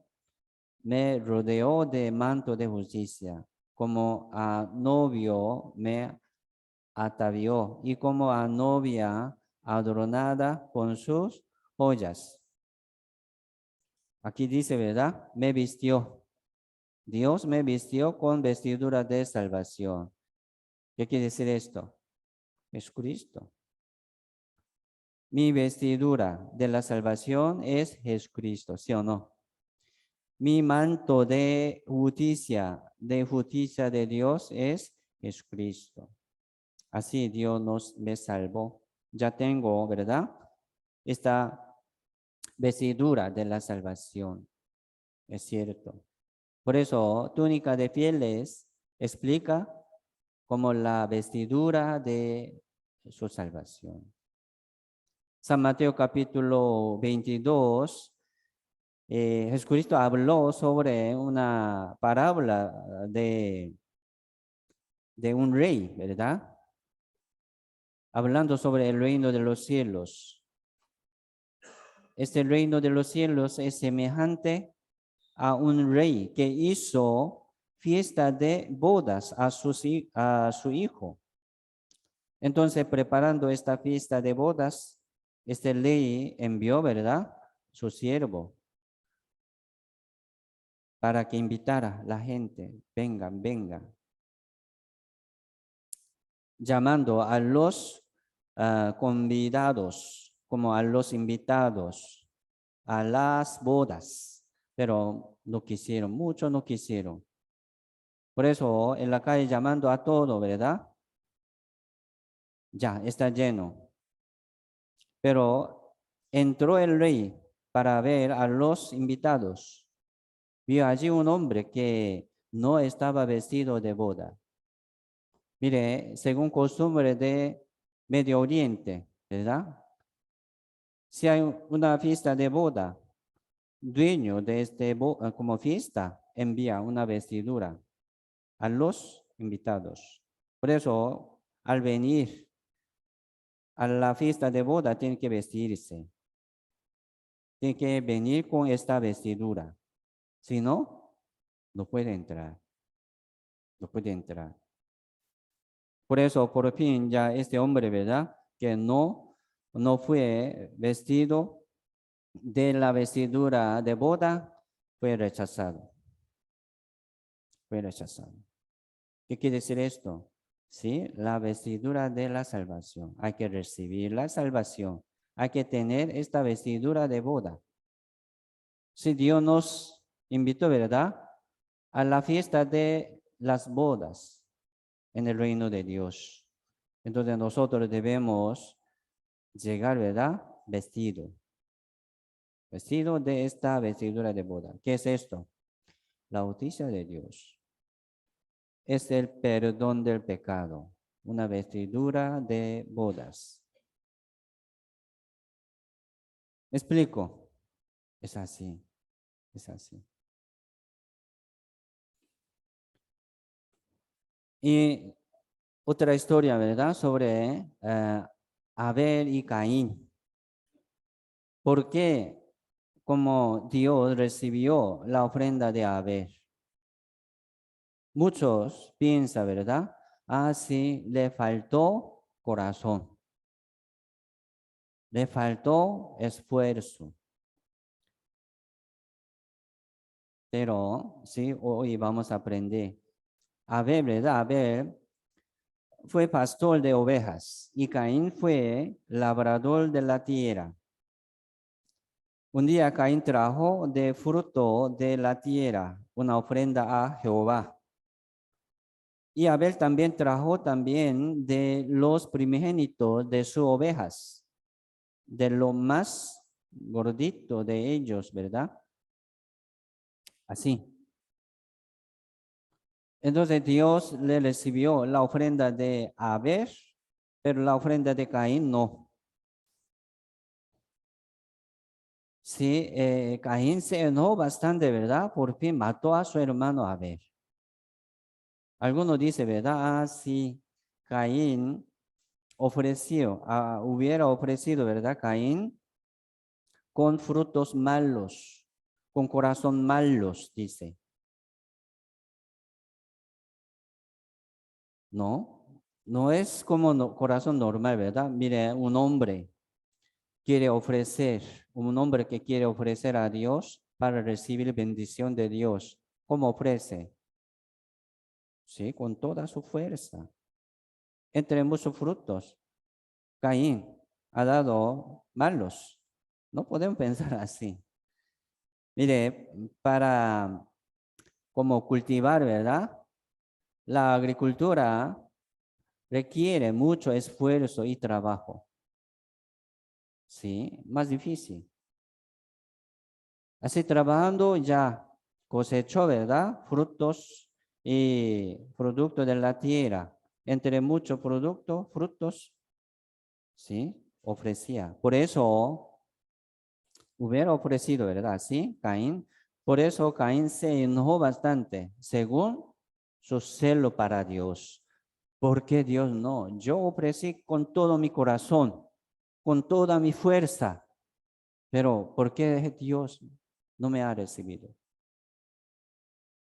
me rodeó de manto de justicia, como a novio me atavió y como a novia adornada con sus joyas. Aquí dice, ¿verdad? Me vistió. Dios me vistió con vestidura de salvación. ¿Qué quiere decir esto? Es Cristo. Mi vestidura de la salvación es Jesucristo, ¿sí o no? Mi manto de justicia de Dios es Jesucristo. Así Dios me salvó. Ya tengo, ¿verdad?, esta vestidura de la salvación. Es cierto. Por eso, túnica de pieles explica como la vestidura de su salvación. San Mateo capítulo 22, Jesucristo habló sobre una parábola de un rey, ¿verdad? Hablando sobre el reino de los cielos. Este reino de los cielos es semejante a un rey que hizo fiesta de bodas a su hijo. Entonces, preparando esta fiesta de bodas, este rey envió, ¿verdad?, su siervo para que invitara a la gente, vengan, vengan, llamando a los convidados como a los invitados a las bodas, pero no quisieron, muchos no quisieron. Por eso en la calle llamando a todo, ¿verdad? Ya está lleno. Pero entró el rey para ver a los invitados. Vio allí un hombre que no estaba vestido de boda. Mire, según costumbre de Medio Oriente, ¿verdad? Si hay una fiesta de boda, dueño de como fiesta envía una vestidura a los invitados. Por eso, al venir a la fiesta de boda, tiene que vestirse. Tiene que venir con esta vestidura. Si no, no puede entrar. No puede entrar. Por eso, por fin, ya este hombre, ¿verdad?, que no fue vestido de la vestidura de boda, fue rechazado. Fue rechazado. ¿Qué quiere decir esto? Sí, la vestidura de la salvación. Hay que recibir la salvación. Hay que tener esta vestidura de boda. Si Dios nos invitó, ¿verdad?, a la fiesta de las bodas en el reino de Dios. Entonces nosotros debemos llegar, ¿verdad?, vestido de esta vestidura de boda. ¿Qué es esto? La justicia de Dios. Es el perdón del pecado. Una vestidura de bodas. ¿Me explico? Es así. Es así. Y otra historia, ¿verdad?, sobre Abel y Caín. ¿Por qué? Como Dios recibió la ofrenda de Abel. Muchos piensan, ¿verdad? Sí, le faltó corazón. Le faltó esfuerzo. Pero sí, hoy vamos a aprender. Abel, ¿verdad? Abel fue pastor de ovejas y Caín fue labrador de la tierra. Un día Caín trajo de fruto de la tierra una ofrenda a Jehová. Y Abel también trajo también de los primogénitos de sus ovejas, de lo más gordito de ellos, ¿verdad? Así. Entonces Dios le recibió la ofrenda de Abel, pero la ofrenda de Caín no. Sí, Caín se enojó bastante, ¿verdad? Por fin mató a su hermano Abel. Algunos dicen, ¿verdad? Ah, sí, Caín hubiera ofrecido, ¿verdad? Caín con frutos malos, con corazón malos, dice. No, no es como corazón normal, ¿verdad? Mire, un hombre que quiere ofrecer a Dios para recibir bendición de Dios. ¿Cómo ofrece? Sí, con toda su fuerza. Entre muchos frutos, Caín ha dado malos. No podemos pensar así. Mire, para como cultivar, ¿verdad? La agricultura requiere mucho esfuerzo y trabajo. Sí, más difícil. Así trabajando ya cosechó, ¿verdad? Frutos y productos de la tierra. Entre muchos productos, frutos, sí, ofrecía. Por eso hubiera ofrecido, ¿verdad? Sí, Caín. Por eso Caín se enojó bastante, según su celo para Dios. ¿Por qué Dios no? Yo ofrecí con todo mi corazón, con toda mi fuerza, pero ¿por qué Dios no me ha recibido?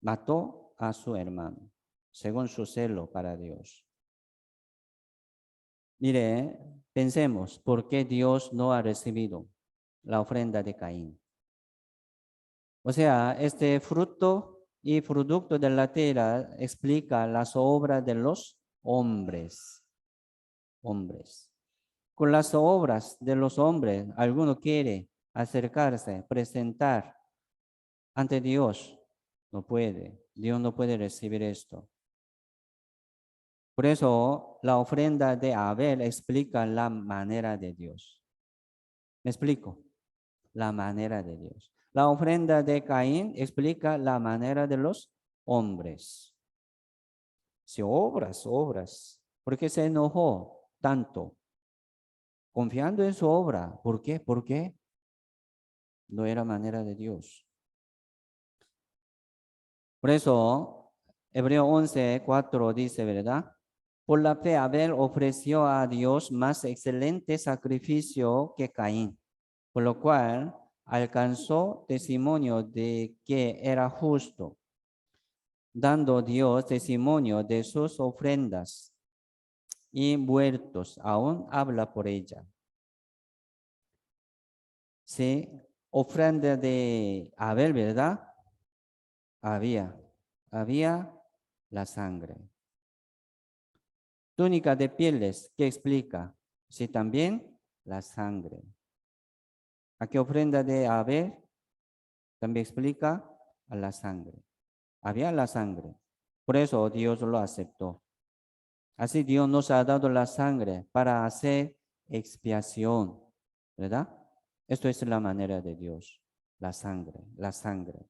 Mató a su hermano, según su celo para Dios. Mire, pensemos, ¿por qué Dios no ha recibido la ofrenda de Caín? O sea, este fruto y producto de la tierra explica las obras de los hombres. Hombres. Con las obras de los hombres, alguno quiere acercarse, presentar ante Dios. No puede. Dios no puede recibir esto. Por eso, la ofrenda de Abel explica la manera de Dios. ¿Me explico? La manera de Dios. La ofrenda de Caín explica la manera de los hombres. Si obras. ¿Por qué se enojó tanto? Confiando en su obra. ¿Por qué? ¿Por qué? No era manera de Dios. Por eso, Hebreo 11:4 dice, ¿verdad? Por la fe, Abel ofreció a Dios más excelente sacrificio que Caín, por lo cual alcanzó testimonio de que era justo, dando Dios testimonio de sus ofrendas y muertos, aún habla por ella. Sí, ofrenda de Abel, ¿verdad? Había la sangre. Túnica de pieles, ¿qué explica? Sí, también la sangre. Aquí ofrenda de Abel también explica a la sangre. Había la sangre. Por eso Dios lo aceptó. Así Dios nos ha dado la sangre para hacer expiación, ¿verdad? Esto es la manera de Dios, la sangre, la sangre.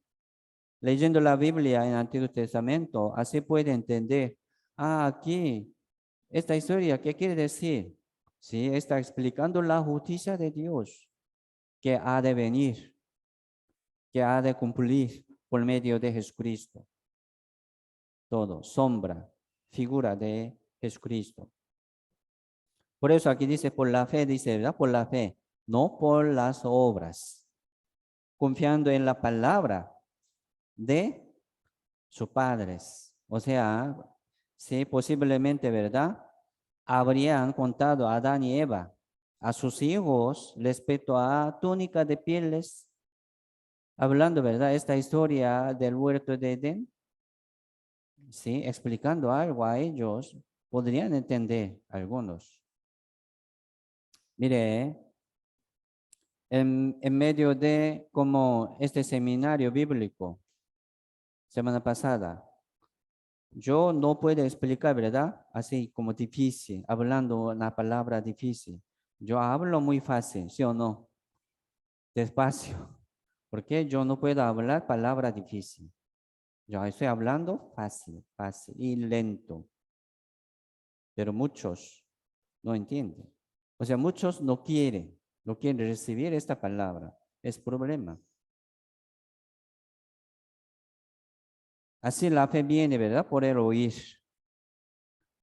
Leyendo la Biblia en el Antiguo Testamento, así puede entender, aquí, esta historia, ¿qué quiere decir? Sí, está explicando la justicia de Dios que ha de venir, que ha de cumplir por medio de Jesucristo. Todo, sombra, figura de Jesucristo. Por eso aquí dice por la fe, dice, ¿verdad? Por la fe, no por las obras. Confiando en la palabra de sus padres. O sea, sí, posiblemente, ¿verdad? Habrían contado a Adán y Eva, a sus hijos, respecto a túnica de pieles, hablando, ¿verdad? Esta historia del huerto de Edén, sí, explicando algo a ellos, podrían entender algunos. Mire, en medio de como este seminario bíblico, semana pasada, yo no puedo explicar, ¿verdad? Así como difícil, hablando una palabra difícil. Yo hablo muy fácil, ¿sí o no? Despacio. Porque yo no puedo hablar palabra difícil. Yo estoy hablando fácil, fácil y lento, pero muchos no entienden. O sea, muchos no quieren recibir esta palabra. Es problema. Así la fe viene, ¿verdad? Por el oír,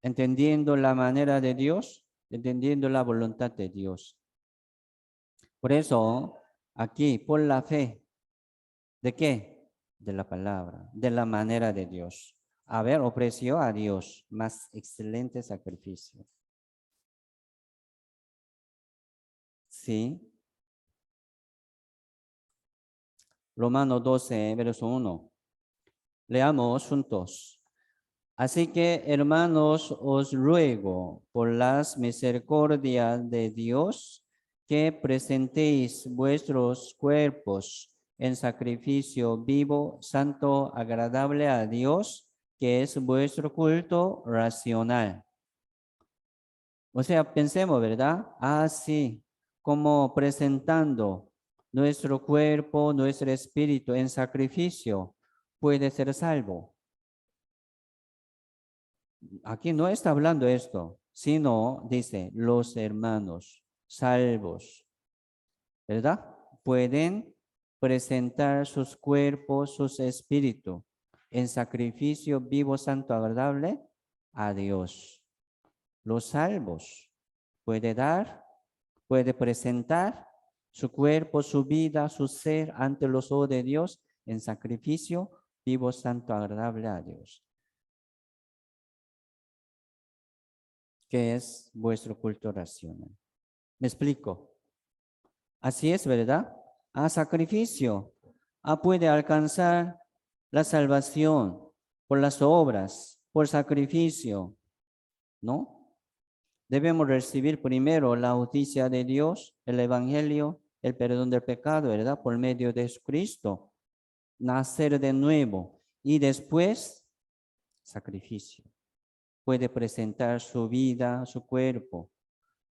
entendiendo la manera de Dios, entendiendo la voluntad de Dios. Por eso, aquí, por la fe, ¿de qué? De la palabra, de la manera de Dios. Ofreció a Dios más excelente sacrificio. Sí. Romanos 12, verso 1. Leamos juntos. Así que, hermanos, os ruego por las misericordias de Dios que presentéis vuestros cuerpos en sacrificio vivo, santo, agradable a Dios, que es vuestro culto racional. O sea, pensemos, ¿verdad? Así como presentando nuestro cuerpo, nuestro espíritu en sacrificio, puede ser salvo. Aquí no está hablando esto, sino dice los hermanos salvos, ¿verdad? Pueden presentar sus cuerpos, sus espíritus en sacrificio vivo, santo, agradable a Dios. Los salvos puede presentar su cuerpo, su vida, su ser ante los ojos de Dios en sacrificio vivo, santo, agradable a Dios, que es vuestro culto racional. ¿Me explico? Así es, ¿verdad? A sacrificio. Puede alcanzar la salvación por las obras, por sacrificio, ¿no? Debemos recibir primero la justicia de Dios, el evangelio, el perdón del pecado, ¿verdad? Por medio de Jesucristo. Nacer de nuevo y después sacrificio. Puede presentar su vida, su cuerpo,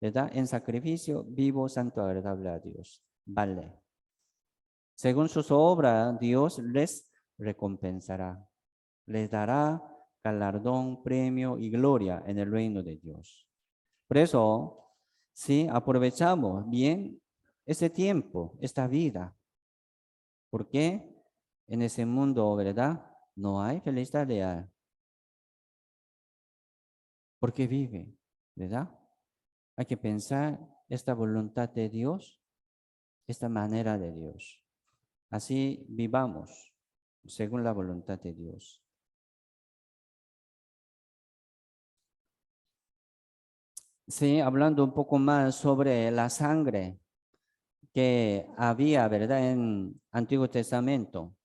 ¿verdad? En sacrificio vivo, santo, agradable a Dios. Vale. Según sus obras, Dios les recompensará. Les dará galardón, premio y gloria en el reino de Dios. Por eso, sí, aprovechamos bien ese tiempo, esta vida. Porque en ese mundo, ¿verdad? No hay felicidad real. Porque vive, ¿verdad? Hay que pensar esta voluntad de Dios, esta manera de Dios. Así vivamos según la voluntad de Dios. Sí, hablando un poco más sobre la sangre que había, ¿verdad? En Antiguo Testamento.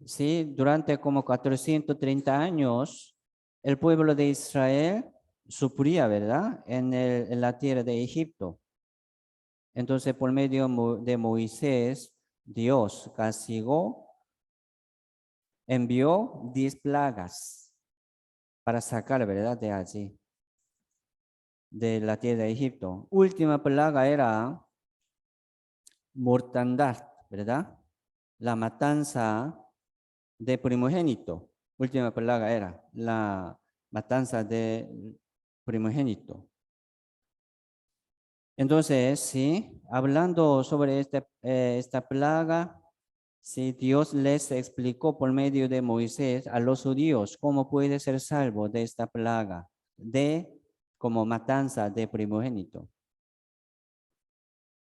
Sí, durante como 430 años, el pueblo de Israel sufría, ¿verdad? En la tierra de Egipto. Entonces, por medio de Moisés, Dios castigó, envió 10 plagas para sacar, ¿verdad? De allí, de la tierra de Egipto. Última plaga era mortandad, ¿verdad? La matanza de primogénito. Última plaga era la matanza de primogénito. Entonces, sí, hablando sobre esta plaga, sí, Dios les explicó por medio de Moisés a los judíos cómo puede ser salvo de esta plaga, como matanza de primogénito.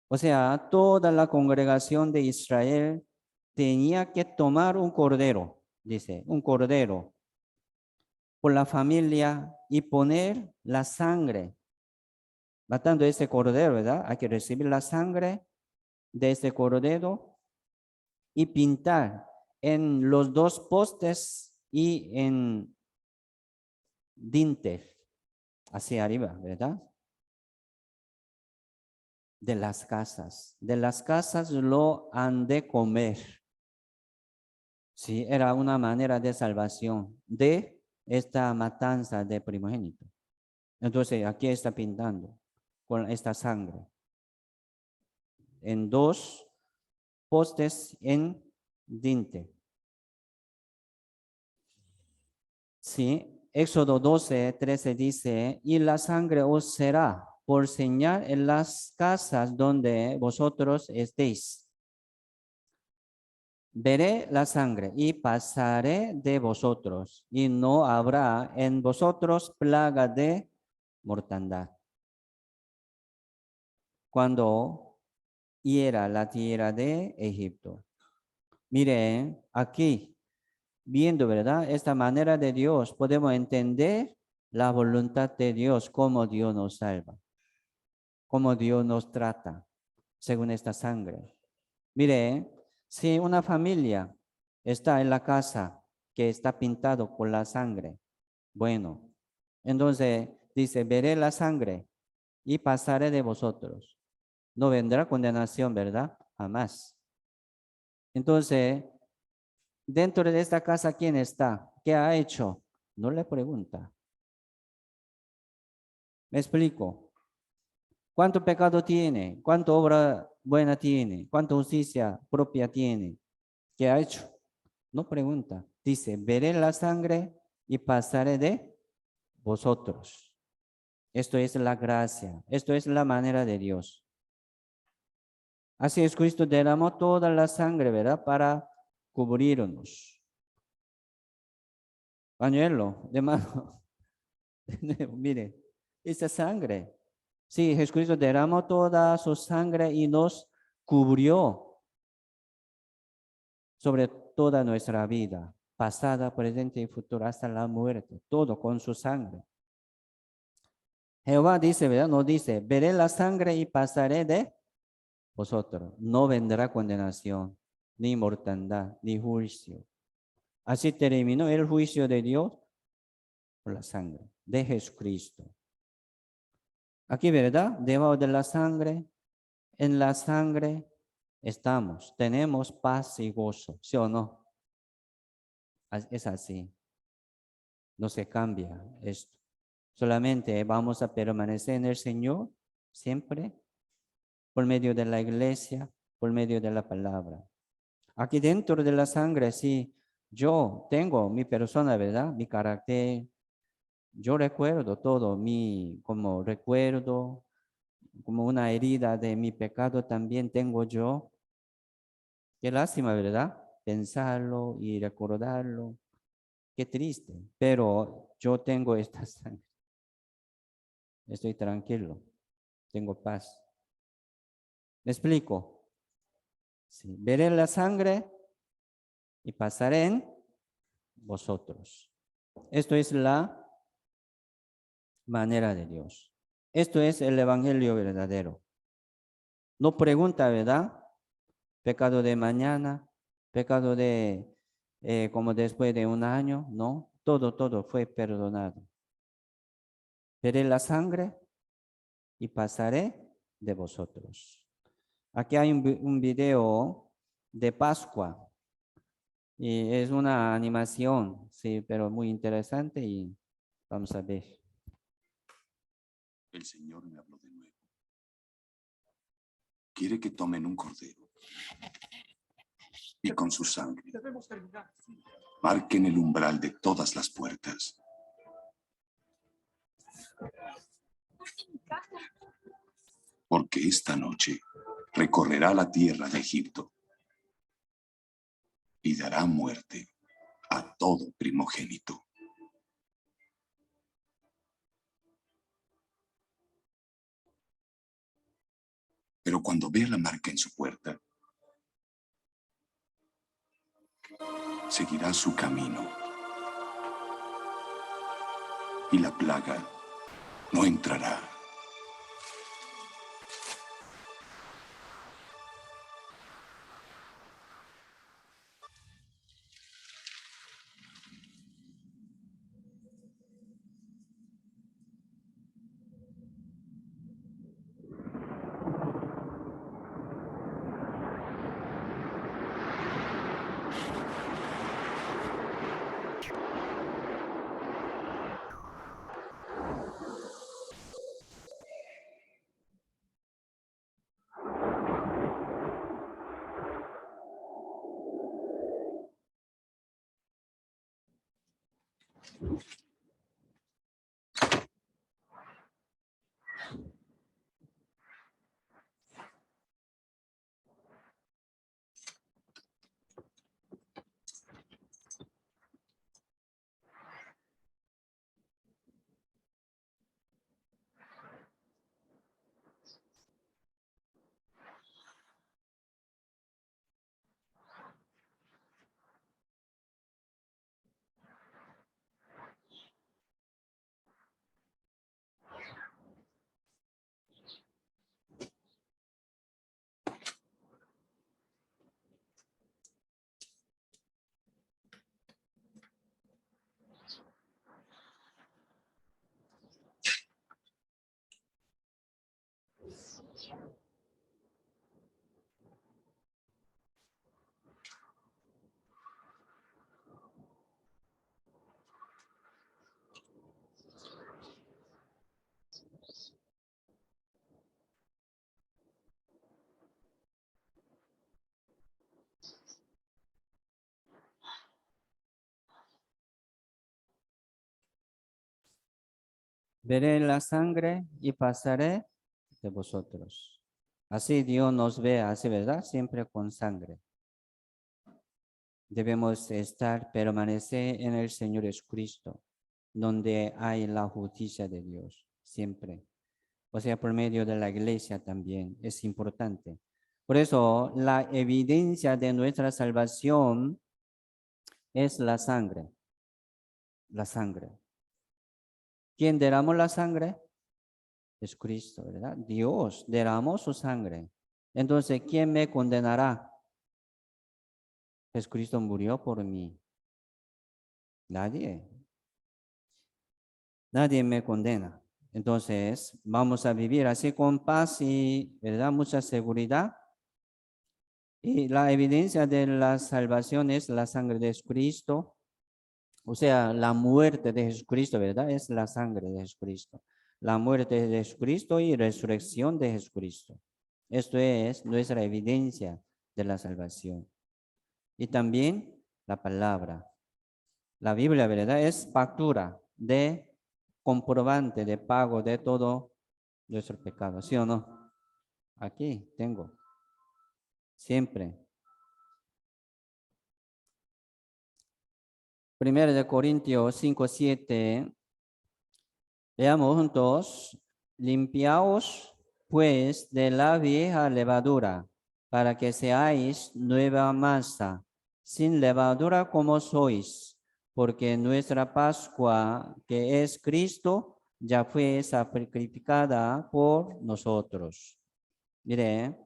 O sea, toda la congregación de Israel tenía que tomar un cordero, dice, un cordero por la familia y poner la sangre, matando ese cordero, ¿verdad? Hay que recibir la sangre de ese cordero y pintar en los dos postes y en dintel hacia arriba, ¿verdad? De las casas. De las casas lo han de comer. Sí, era una manera de salvación de esta matanza de primogénito. Entonces, aquí está pintando con esta sangre en dos postes en dintel. Sí, Éxodo 12:13 dice, y la sangre os será por señal en las casas donde vosotros estéis. Veré la sangre y pasaré de vosotros, y no habrá en vosotros plaga de mortandad. Cuando hiera la tierra de Egipto. Miren, aquí, viendo, ¿verdad? Esta manera de Dios, podemos entender la voluntad de Dios, cómo Dios nos salva, cómo Dios nos trata, según esta sangre. Mire, si una familia está en la casa que está pintado por la sangre, bueno, entonces dice, veré la sangre y pasaré de vosotros. No vendrá condenación, ¿verdad? Jamás. Entonces, dentro de esta casa, ¿quién está? ¿Qué ha hecho? No le pregunta. Me explico. ¿Cuánto pecado tiene? ¿Cuánta obra buena tiene? ¿Cuánta justicia propia tiene? ¿Qué ha hecho? No pregunta. Dice, veré la sangre y pasaré de vosotros. Esto es la gracia. Esto es la manera de Dios. Así es, Cristo derramó toda la sangre, ¿verdad? Para cubrirnos. Pañuelo de mano. Mire, esa sangre. Sí, Jesucristo derramó toda su sangre y nos cubrió sobre toda nuestra vida, pasada, presente y futura, hasta la muerte, todo con su sangre. Jehová dice, ¿verdad? No dice, veré la sangre y pasaré de vosotros. No vendrá condenación, ni mortandad, ni juicio. Así terminó el juicio de Dios por la sangre de Jesucristo. Aquí, ¿verdad? Debajo de la sangre, en la sangre estamos, tenemos paz y gozo, ¿sí o no? Es así, no se cambia esto. Solamente vamos a permanecer en el Señor siempre por medio de la iglesia, por medio de la palabra. Aquí dentro de la sangre, sí, yo tengo mi persona, ¿verdad? Mi carácter. Yo recuerdo todo, como recuerdo, como una herida de mi pecado también tengo yo. Qué lástima, ¿verdad? Pensarlo y recordarlo. Qué triste. Pero yo tengo esta sangre. Estoy tranquilo. Tengo paz. ¿Me explico? Sí. Veré la sangre y pasaré en vosotros. Esto es la manera de Dios. Esto es el evangelio verdadero. No pregunta, ¿verdad? Pecado de mañana, pecado de como después de un año, no. Todo fue perdonado. Veré la sangre y pasaré de vosotros. Aquí hay un video de Pascua y es una animación, sí, pero muy interesante y vamos a ver. El Señor me habló de nuevo. Quiere que tomen un cordero y con su sangre marquen el umbral de todas las puertas. Porque esta noche recorrerá la tierra de Egipto y dará muerte a todo primogénito. Pero cuando vea la marca en su puerta, seguirá su camino y la plaga no entrará. Veré la sangre y pasaré de vosotros. Así Dios nos ve, así, ¿verdad? Siempre con sangre. Debemos permanecer en el Señor Jesucristo, donde hay la justicia de Dios, siempre. O sea, por medio de la iglesia también es importante. Por eso, la evidencia de nuestra salvación es la sangre. La sangre. ¿Quién derramó la sangre? Jesucristo, ¿verdad? Dios derramó su sangre. Entonces, ¿quién me condenará? Jesucristo murió por mí. Nadie. Nadie me condena. Entonces, vamos a vivir así con paz y, ¿verdad? Mucha seguridad. Y la evidencia de la salvación es la sangre de Jesucristo. O sea, la muerte de Jesucristo, ¿verdad? Es la sangre de Jesucristo. La muerte de Jesucristo y resurrección de Jesucristo. Esto es nuestra evidencia de la salvación. Y también la palabra. La Biblia, ¿verdad? Es factura de comprobante de pago de todo nuestro pecado. ¿Sí o no? Aquí tengo. Siempre. 1 de Corintios 5:7. Veamos juntos. Limpiaos pues de la vieja levadura, para que seáis nueva masa, sin levadura como sois, porque nuestra Pascua, que es Cristo, ya fue sacrificada por nosotros. Mire,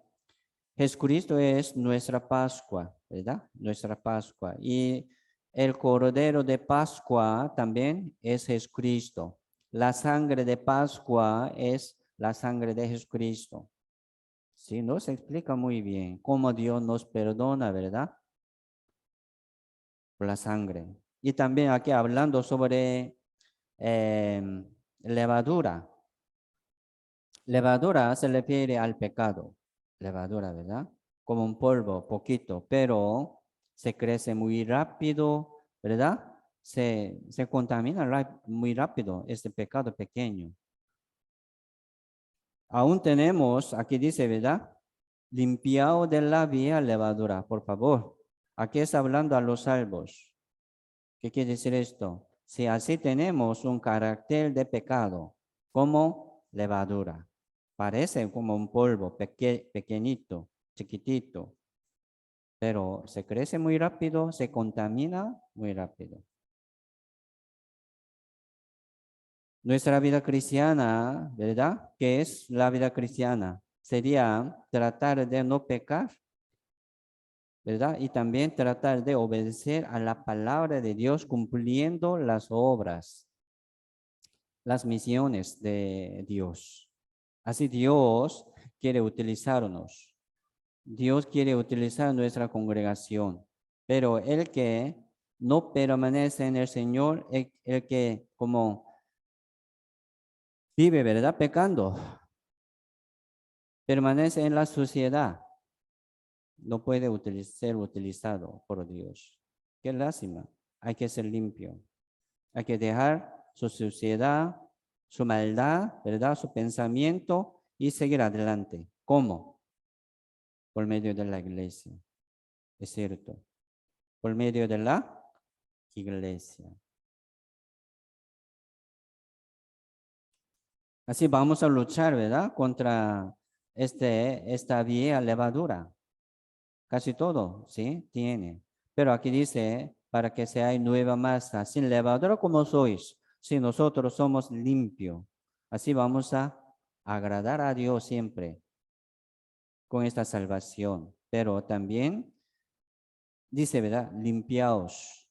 Jesucristo es nuestra Pascua, ¿verdad? Nuestra Pascua. Y el Cordero de Pascua también es Jesucristo. La sangre de Pascua es la sangre de Jesucristo. Sí, nos explica muy bien cómo Dios nos perdona, ¿verdad? Por la sangre. Y también aquí hablando sobre levadura. Levadura se refiere al pecado. Levadura, ¿verdad? Como un polvo, poquito, pero se crece muy rápido, ¿verdad? Se contamina muy rápido este pecado pequeño. Aún tenemos, aquí dice, ¿verdad? Limpiado de la vieja levadura, por favor. Aquí está hablando a los salvos. ¿Qué quiere decir esto? Si así tenemos un carácter de pecado, como levadura. Parece como un polvo pequeñito, chiquitito, pero se crece muy rápido, se contamina muy rápido. Nuestra vida cristiana, ¿verdad? ¿Qué es la vida cristiana? Sería tratar de no pecar, ¿verdad? Y también tratar de obedecer a la palabra de Dios cumpliendo las obras, las misiones de Dios. Así Dios quiere utilizarnos. Dios quiere utilizar nuestra congregación, pero el que no permanece en el Señor, el que como vive, ¿verdad? Pecando, permanece en la sociedad, no puede ser utilizado por Dios. Qué lástima, hay que ser limpio. Hay que dejar su suciedad, su maldad, ¿verdad? Su pensamiento y seguir adelante. ¿Cómo? Por medio de la iglesia. Es cierto. Por medio de la iglesia. Así vamos a luchar, ¿verdad? Contra esta vieja levadura. Casi todo, ¿sí? Tiene. Pero aquí dice, para que seáis nueva masa, sin levadura como sois, si nosotros somos limpios. Así vamos a agradar a Dios siempre con esta salvación. Pero también dice, ¿verdad? Limpiaos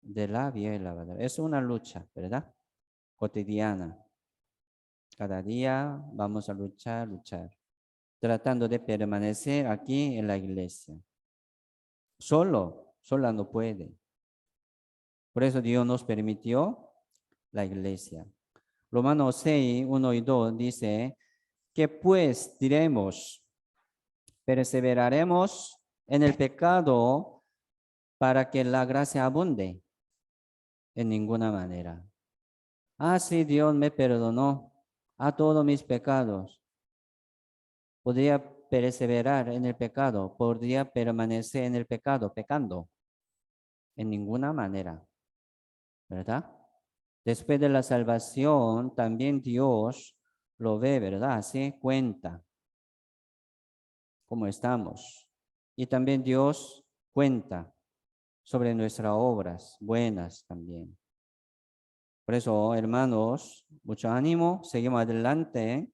de la vieja levadura. Es una lucha, ¿verdad? Cotidiana. Cada día vamos a luchar, tratando de permanecer aquí en la iglesia. Sola no puede. Por eso Dios nos permitió la iglesia. Romanos 6, 1 y 2 dice, que pues diremos, perseveraremos en el pecado para que la gracia abunde. En ninguna manera. Sí, Dios me perdonó a todos mis pecados. Podría perseverar en el pecado, podría permanecer en el pecado, pecando. En ninguna manera, ¿verdad? Después de la salvación, también Dios lo ve, ¿verdad? Se cuenta cómo estamos. Y también Dios cuenta sobre nuestras obras buenas también. Por eso, hermanos, mucho ánimo, seguimos adelante.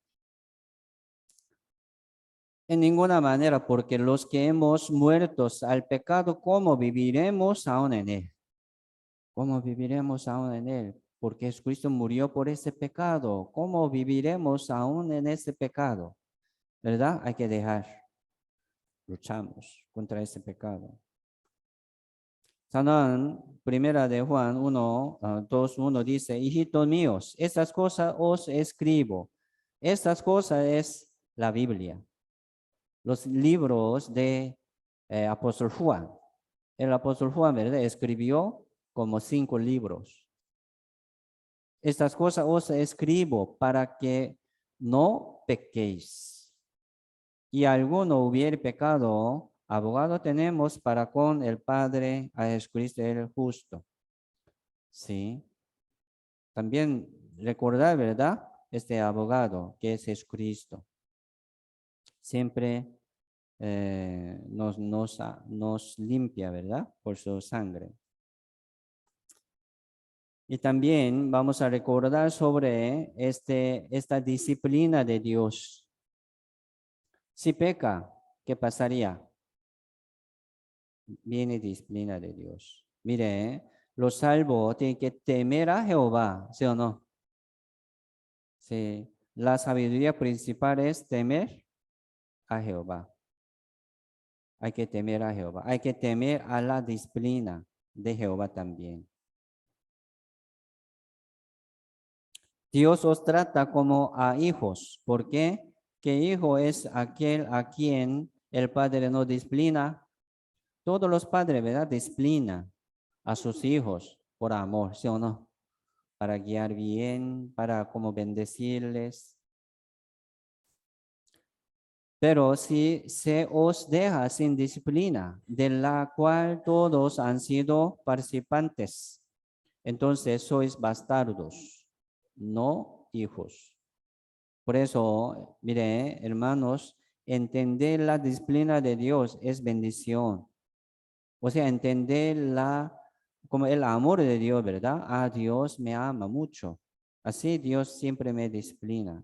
En ninguna manera, porque los que hemos muerto al pecado, ¿cómo viviremos aún en él? ¿Cómo viviremos aún en él? Porque Cristo murió por ese pecado. ¿Cómo viviremos aún en ese pecado? ¿Verdad? Hay que dejar. Luchamos contra ese pecado. San Primera de Juan 1, 2, 1 dice, hijitos míos, estas cosas os escribo. Estas cosas es la Biblia. Los libros de apóstol Juan. El apóstol Juan, ¿verdad? Escribió como 5 libros. Estas cosas os escribo para que no pequéis. Y alguno hubiere pecado, abogado tenemos para con el Padre, a Jesucristo el justo. Sí. También recordar, ¿verdad? Este abogado que es Jesucristo. Siempre nos limpia, ¿verdad? Por su sangre. Y también vamos a recordar sobre esta disciplina de Dios. Si peca, ¿qué pasaría? Viene disciplina de Dios. Mire, los salvos tienen que temer a Jehová, ¿sí o no? Sí. La sabiduría principal es temer a Jehová. Hay que temer a Jehová. Hay que temer a la disciplina de Jehová también. Dios os trata como a hijos. ¿Por qué? Que hijo es aquel a quien el padre no disciplina. Todos los padres, ¿verdad? Disciplina a sus hijos por amor, ¿sí o no? Para guiar bien, para como bendecirles. Pero si se os deja sin disciplina, de la cual todos han sido participantes, entonces sois bastardos, no hijos. Por eso, mire, hermanos, entender la disciplina de Dios es bendición. O sea, entender como el amor de Dios, ¿verdad? Dios me ama mucho. Así Dios siempre me disciplina.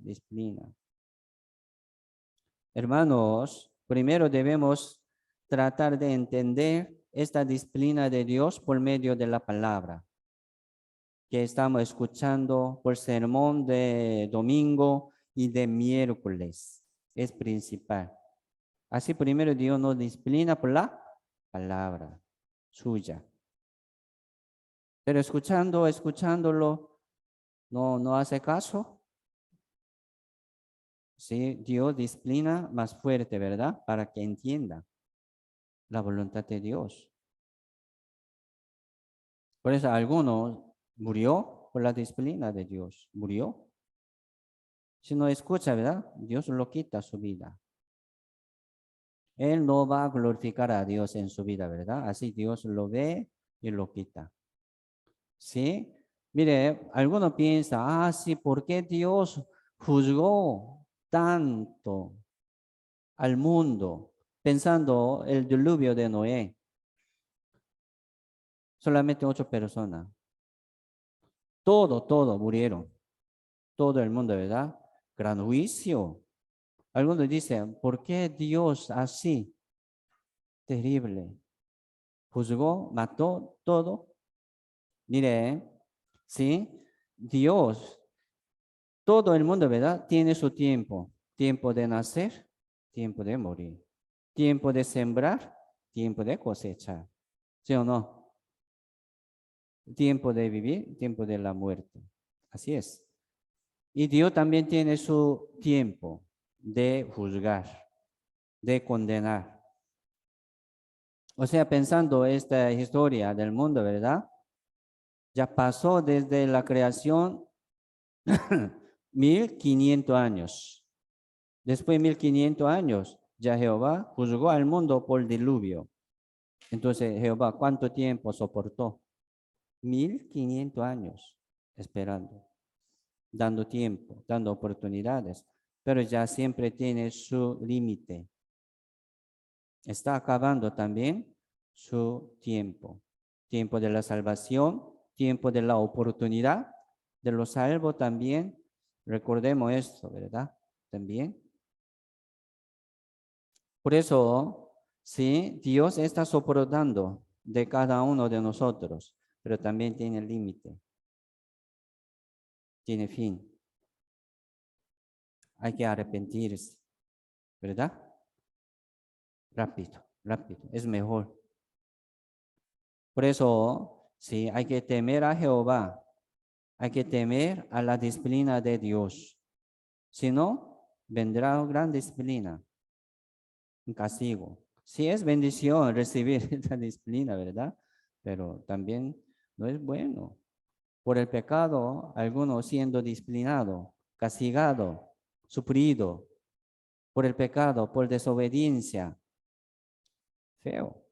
Hermanos, primero debemos tratar de entender esta disciplina de Dios por medio de la palabra que estamos escuchando por sermón de domingo y de miércoles. Es principal. Así primero Dios nos disciplina por la palabra suya. Pero escuchándolo, no hace caso. Sí, Dios disciplina más fuerte, ¿verdad? Para que entienda la voluntad de Dios. Por eso alguno murió por la disciplina de Dios. Murió. Si no escucha, ¿verdad? Dios lo quita su vida. Él no va a glorificar a Dios en su vida, ¿verdad? Así Dios lo ve y lo quita. ¿Sí? Mire, alguno piensa, sí, ¿por qué Dios juzgó tanto al mundo pensando el diluvio de Noé? Solamente 8 personas. Todo murieron. Todo el mundo, ¿verdad? Gran juicio. Algunos dicen, ¿por qué Dios así? Terrible. Juzgó, mató todo. Mire, ¿sí? Dios, todo el mundo, ¿verdad? Tiene su tiempo. Tiempo de nacer, tiempo de morir. Tiempo de sembrar, tiempo de cosechar. ¿Sí o no? Tiempo de vivir, tiempo de la muerte. Así es. Y Dios también tiene su tiempo de juzgar, de condenar. O sea, pensando esta historia del mundo, ¿verdad? Ya pasó desde la creación 1500 años. Después de 1500 años, ya Jehová juzgó al mundo por diluvio. Entonces, Jehová, ¿cuánto tiempo soportó? 1500 años esperando, dando tiempo, dando oportunidades, pero ya siempre tiene su límite. Está acabando también su tiempo. Tiempo de la salvación, tiempo de la oportunidad de los salvos también. Recordemos esto, ¿verdad? También. Por eso, sí, Dios está soportando de cada uno de nosotros, pero también tiene límite, tiene fin. Hay que arrepentirse, ¿verdad? Rápido, rápido, es mejor. Por eso, sí, hay que temer a Jehová, hay que temer a la disciplina de Dios. Si no, vendrá gran disciplina, un castigo. Sí es bendición recibir esta disciplina, ¿verdad? Pero también no es bueno. Por el pecado, algunos siendo disciplinado, castigado, sufrido. Por el pecado, por desobediencia. Feo.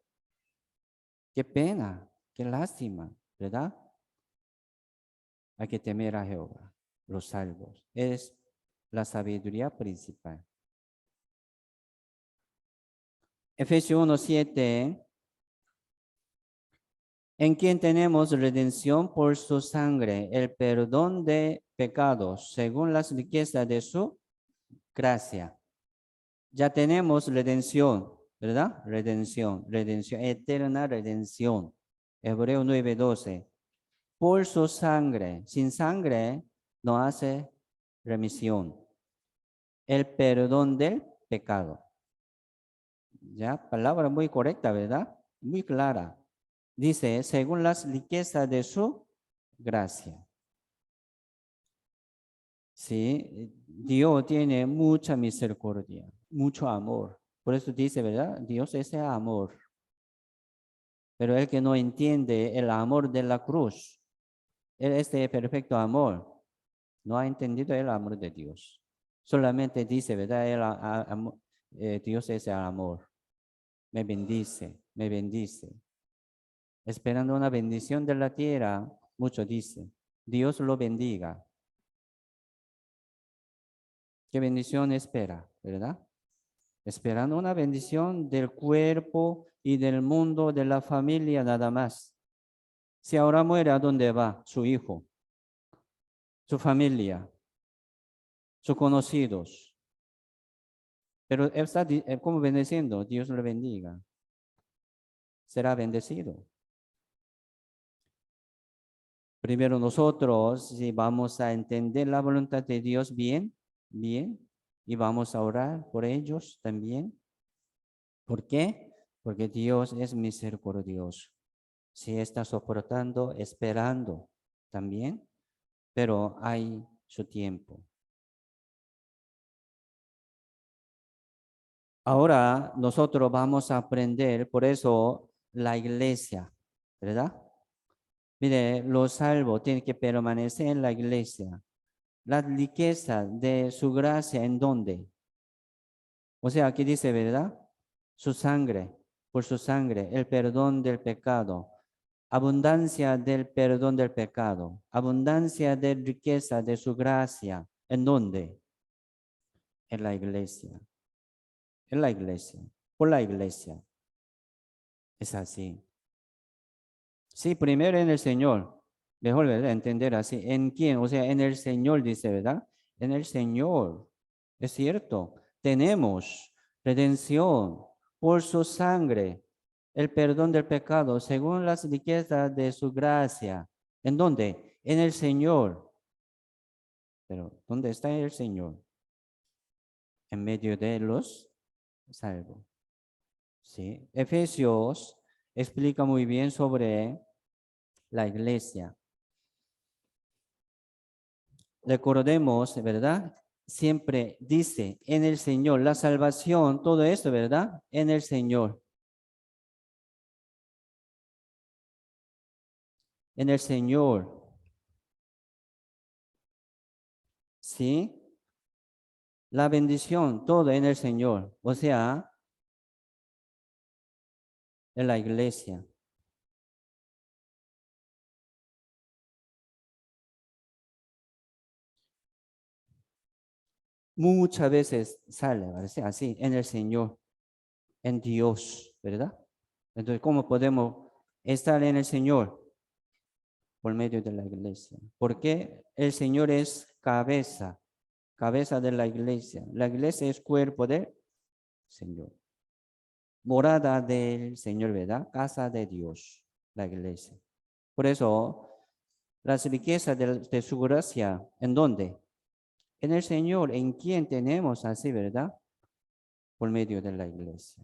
Qué pena, qué lástima, ¿verdad? Hay que temer a Jehová, los salvos. Es la sabiduría principal. Efesios 1:7. En quien tenemos redención por su sangre, el perdón de pecados, según las riquezas de su gracia. Ya tenemos redención, ¿verdad? Redención, eterna redención. Hebreo 9:12. Por su sangre, sin sangre no hace remisión. El perdón del pecado. Ya, palabra muy correcta, ¿verdad? Muy clara. Dice, según las riquezas de su gracia. Sí, Dios tiene mucha misericordia, mucho amor. Por eso dice, ¿verdad? Dios es el amor. Pero el que no entiende el amor de la cruz, este perfecto amor, no ha entendido el amor de Dios. Solamente dice, ¿verdad? Dios es el amor. Me bendice, me bendice. Esperando una bendición de la tierra, mucho dice, Dios lo bendiga. ¿Qué bendición espera, verdad? Esperando una bendición del cuerpo y del mundo, de la familia nada más. Si ahora muere, ¿a dónde va? Su hijo, su familia, sus conocidos. Pero él está como bendeciendo, Dios le bendiga. Será bendecido. Primero nosotros, si vamos a entender la voluntad de Dios bien, y vamos a orar por ellos también. ¿Por qué? Porque Dios es misericordioso. Si está soportando, esperando también, pero hay su tiempo. Ahora nosotros vamos a aprender, por eso la iglesia, ¿verdad? Mire, los salvos tienen que permanecer en la iglesia. La riqueza de su gracia, ¿en dónde? O sea, aquí dice, ¿verdad? Su sangre, por su sangre, el perdón del pecado, abundancia del perdón del pecado, abundancia de riqueza de su gracia. ¿En dónde? En la iglesia. En la iglesia. Por la iglesia. Es así. Sí, primero en el Señor. Mejor, ¿verdad? Entender así. ¿En quién? O sea, en el Señor, dice, ¿verdad? En el Señor. Es cierto. Tenemos redención por su sangre, el perdón del pecado, según las riquezas de su gracia. ¿En dónde? En el Señor. Pero, ¿dónde está el Señor? En medio de los salvos. ¿Sí? Efesios explica muy bien sobre la iglesia. Recordemos, ¿verdad? Siempre dice en el Señor, la salvación, todo esto, ¿verdad? En el Señor. En el Señor. ¿Sí? La bendición, todo en el Señor. O sea, en la iglesia. Muchas veces sale, ¿verdad? Así, en el Señor, en Dios, ¿verdad? Entonces, ¿cómo podemos estar en el Señor? Por medio de la iglesia. Porque el Señor es cabeza, cabeza de la iglesia. La iglesia es cuerpo del Señor. Morada del Señor, ¿verdad? Casa de Dios, la iglesia. Por eso, las riquezas de su gracia, ¿en dónde? En el Señor, en quien tenemos así, ¿verdad? Por medio de la iglesia.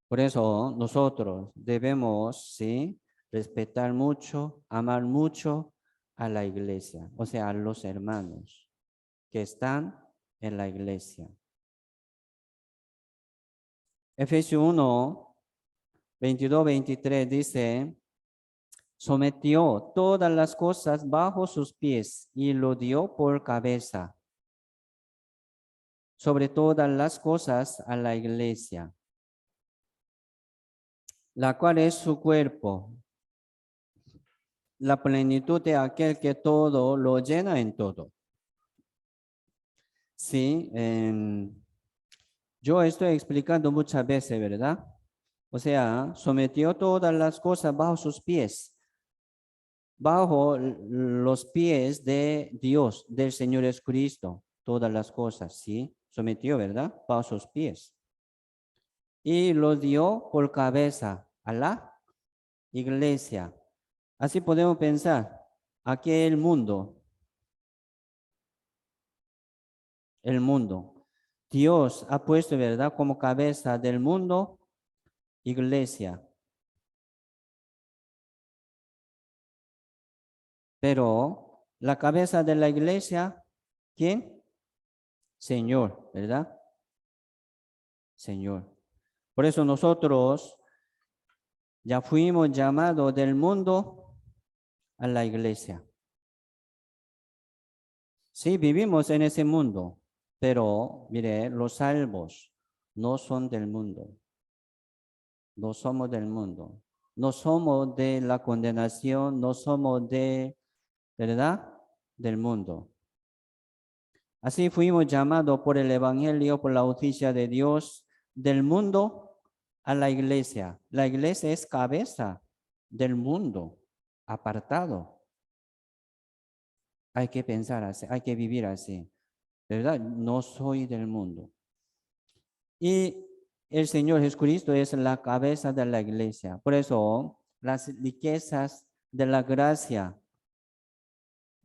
Por eso nosotros debemos, ¿sí? Respetar mucho, amar mucho a la iglesia, o sea, a los hermanos que están en la iglesia. Efesios 1, 22, 23 dice, sometió todas las cosas bajo sus pies y lo dio por cabeza sobre todas las cosas a la iglesia, la cual es su cuerpo, la plenitud de aquel que todo lo llena en todo. Sí, yo estoy explicando muchas veces, ¿verdad? O sea, sometió todas las cosas bajo sus pies, bajo los pies de Dios, del Señor Jesucristo, todas las cosas, ¿sí? Sometió, ¿verdad? Bajo sus pies. Y lo dio por cabeza a la iglesia. Así podemos pensar, aquí el mundo. Dios ha puesto, ¿verdad? Como cabeza del mundo, iglesia. Pero la cabeza de la iglesia, ¿quién? Señor, ¿verdad? Señor. Por eso nosotros ya fuimos llamados del mundo a la iglesia. Sí, vivimos en ese mundo, pero mire, los salvos no son del mundo. No somos del mundo. No somos de la condenación, no somos de, ¿verdad? Del mundo. Así fuimos llamados por el Evangelio, por la justicia de Dios, del mundo a la iglesia. La iglesia es cabeza del mundo, apartado. Hay que pensar así, hay que vivir así. ¿Verdad? No soy del mundo. Y el Señor Jesucristo es la cabeza de la iglesia. Por eso, las riquezas de la gracia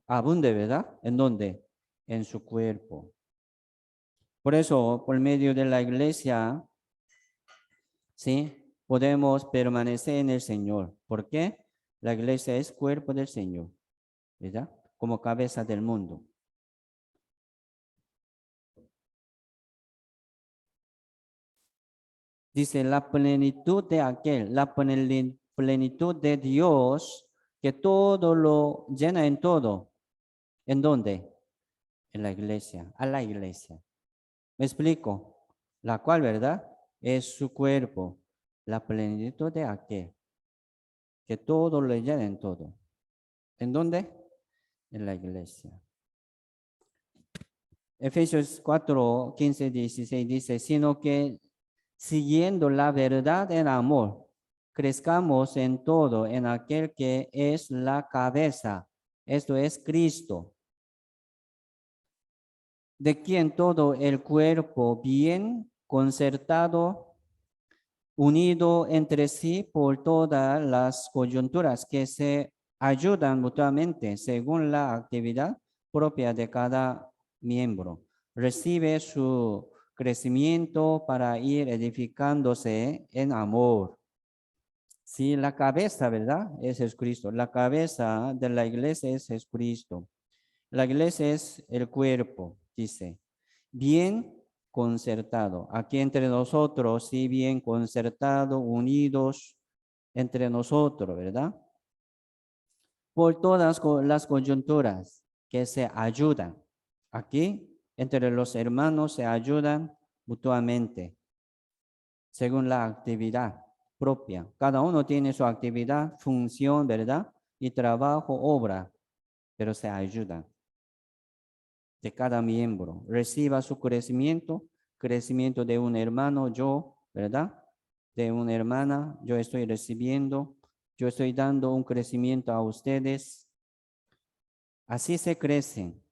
abunden, ¿verdad? ¿En dónde? En su cuerpo. Por eso, por medio de la iglesia, ¿sí? Podemos permanecer en el Señor. ¿Por qué? La iglesia es cuerpo del Señor, ¿verdad? Como cabeza del mundo. Dice, la plenitud de aquel, la plenitud de Dios, que todo lo llena en todo. ¿En dónde? En la iglesia, a la iglesia. ¿Me explico? La cual, ¿verdad? Es su cuerpo, la plenitud de aquel, que todo lo llena en todo. ¿En dónde? En la iglesia. Efesios 4, 15, 16 dice, sino que siguiendo la verdad en amor, crezcamos en todo en aquel que es la cabeza, esto es Cristo, de quien todo el cuerpo bien concertado, unido entre sí por todas las coyunturas que se ayudan mutuamente según la actividad propia de cada miembro, recibe su crecimiento para ir edificándose en amor. Sí, la cabeza, ¿verdad? Es Jesucristo. La cabeza de la iglesia es Jesucristo. La iglesia es el cuerpo, dice. Bien concertado. Aquí entre nosotros, sí, bien concertado, unidos entre nosotros, ¿verdad? Por todas las coyunturas que se ayudan. Aquí, entre los hermanos se ayudan mutuamente, según la actividad propia. Cada uno tiene su actividad, función, ¿verdad? Y trabajo, obra, pero se ayudan. De cada miembro, reciba su crecimiento de un hermano, yo, ¿verdad? De una hermana, yo estoy recibiendo, yo estoy dando un crecimiento a ustedes. Así se crecen,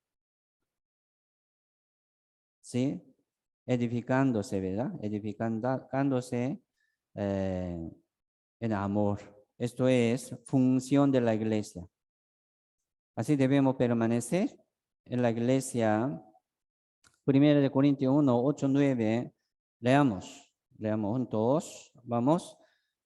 ¿sí? Edificándose, ¿verdad? Edificándose en amor. Esto es función de la iglesia. Así debemos permanecer en la iglesia. 1 Corintios 1, 8, 9, leamos juntos, vamos.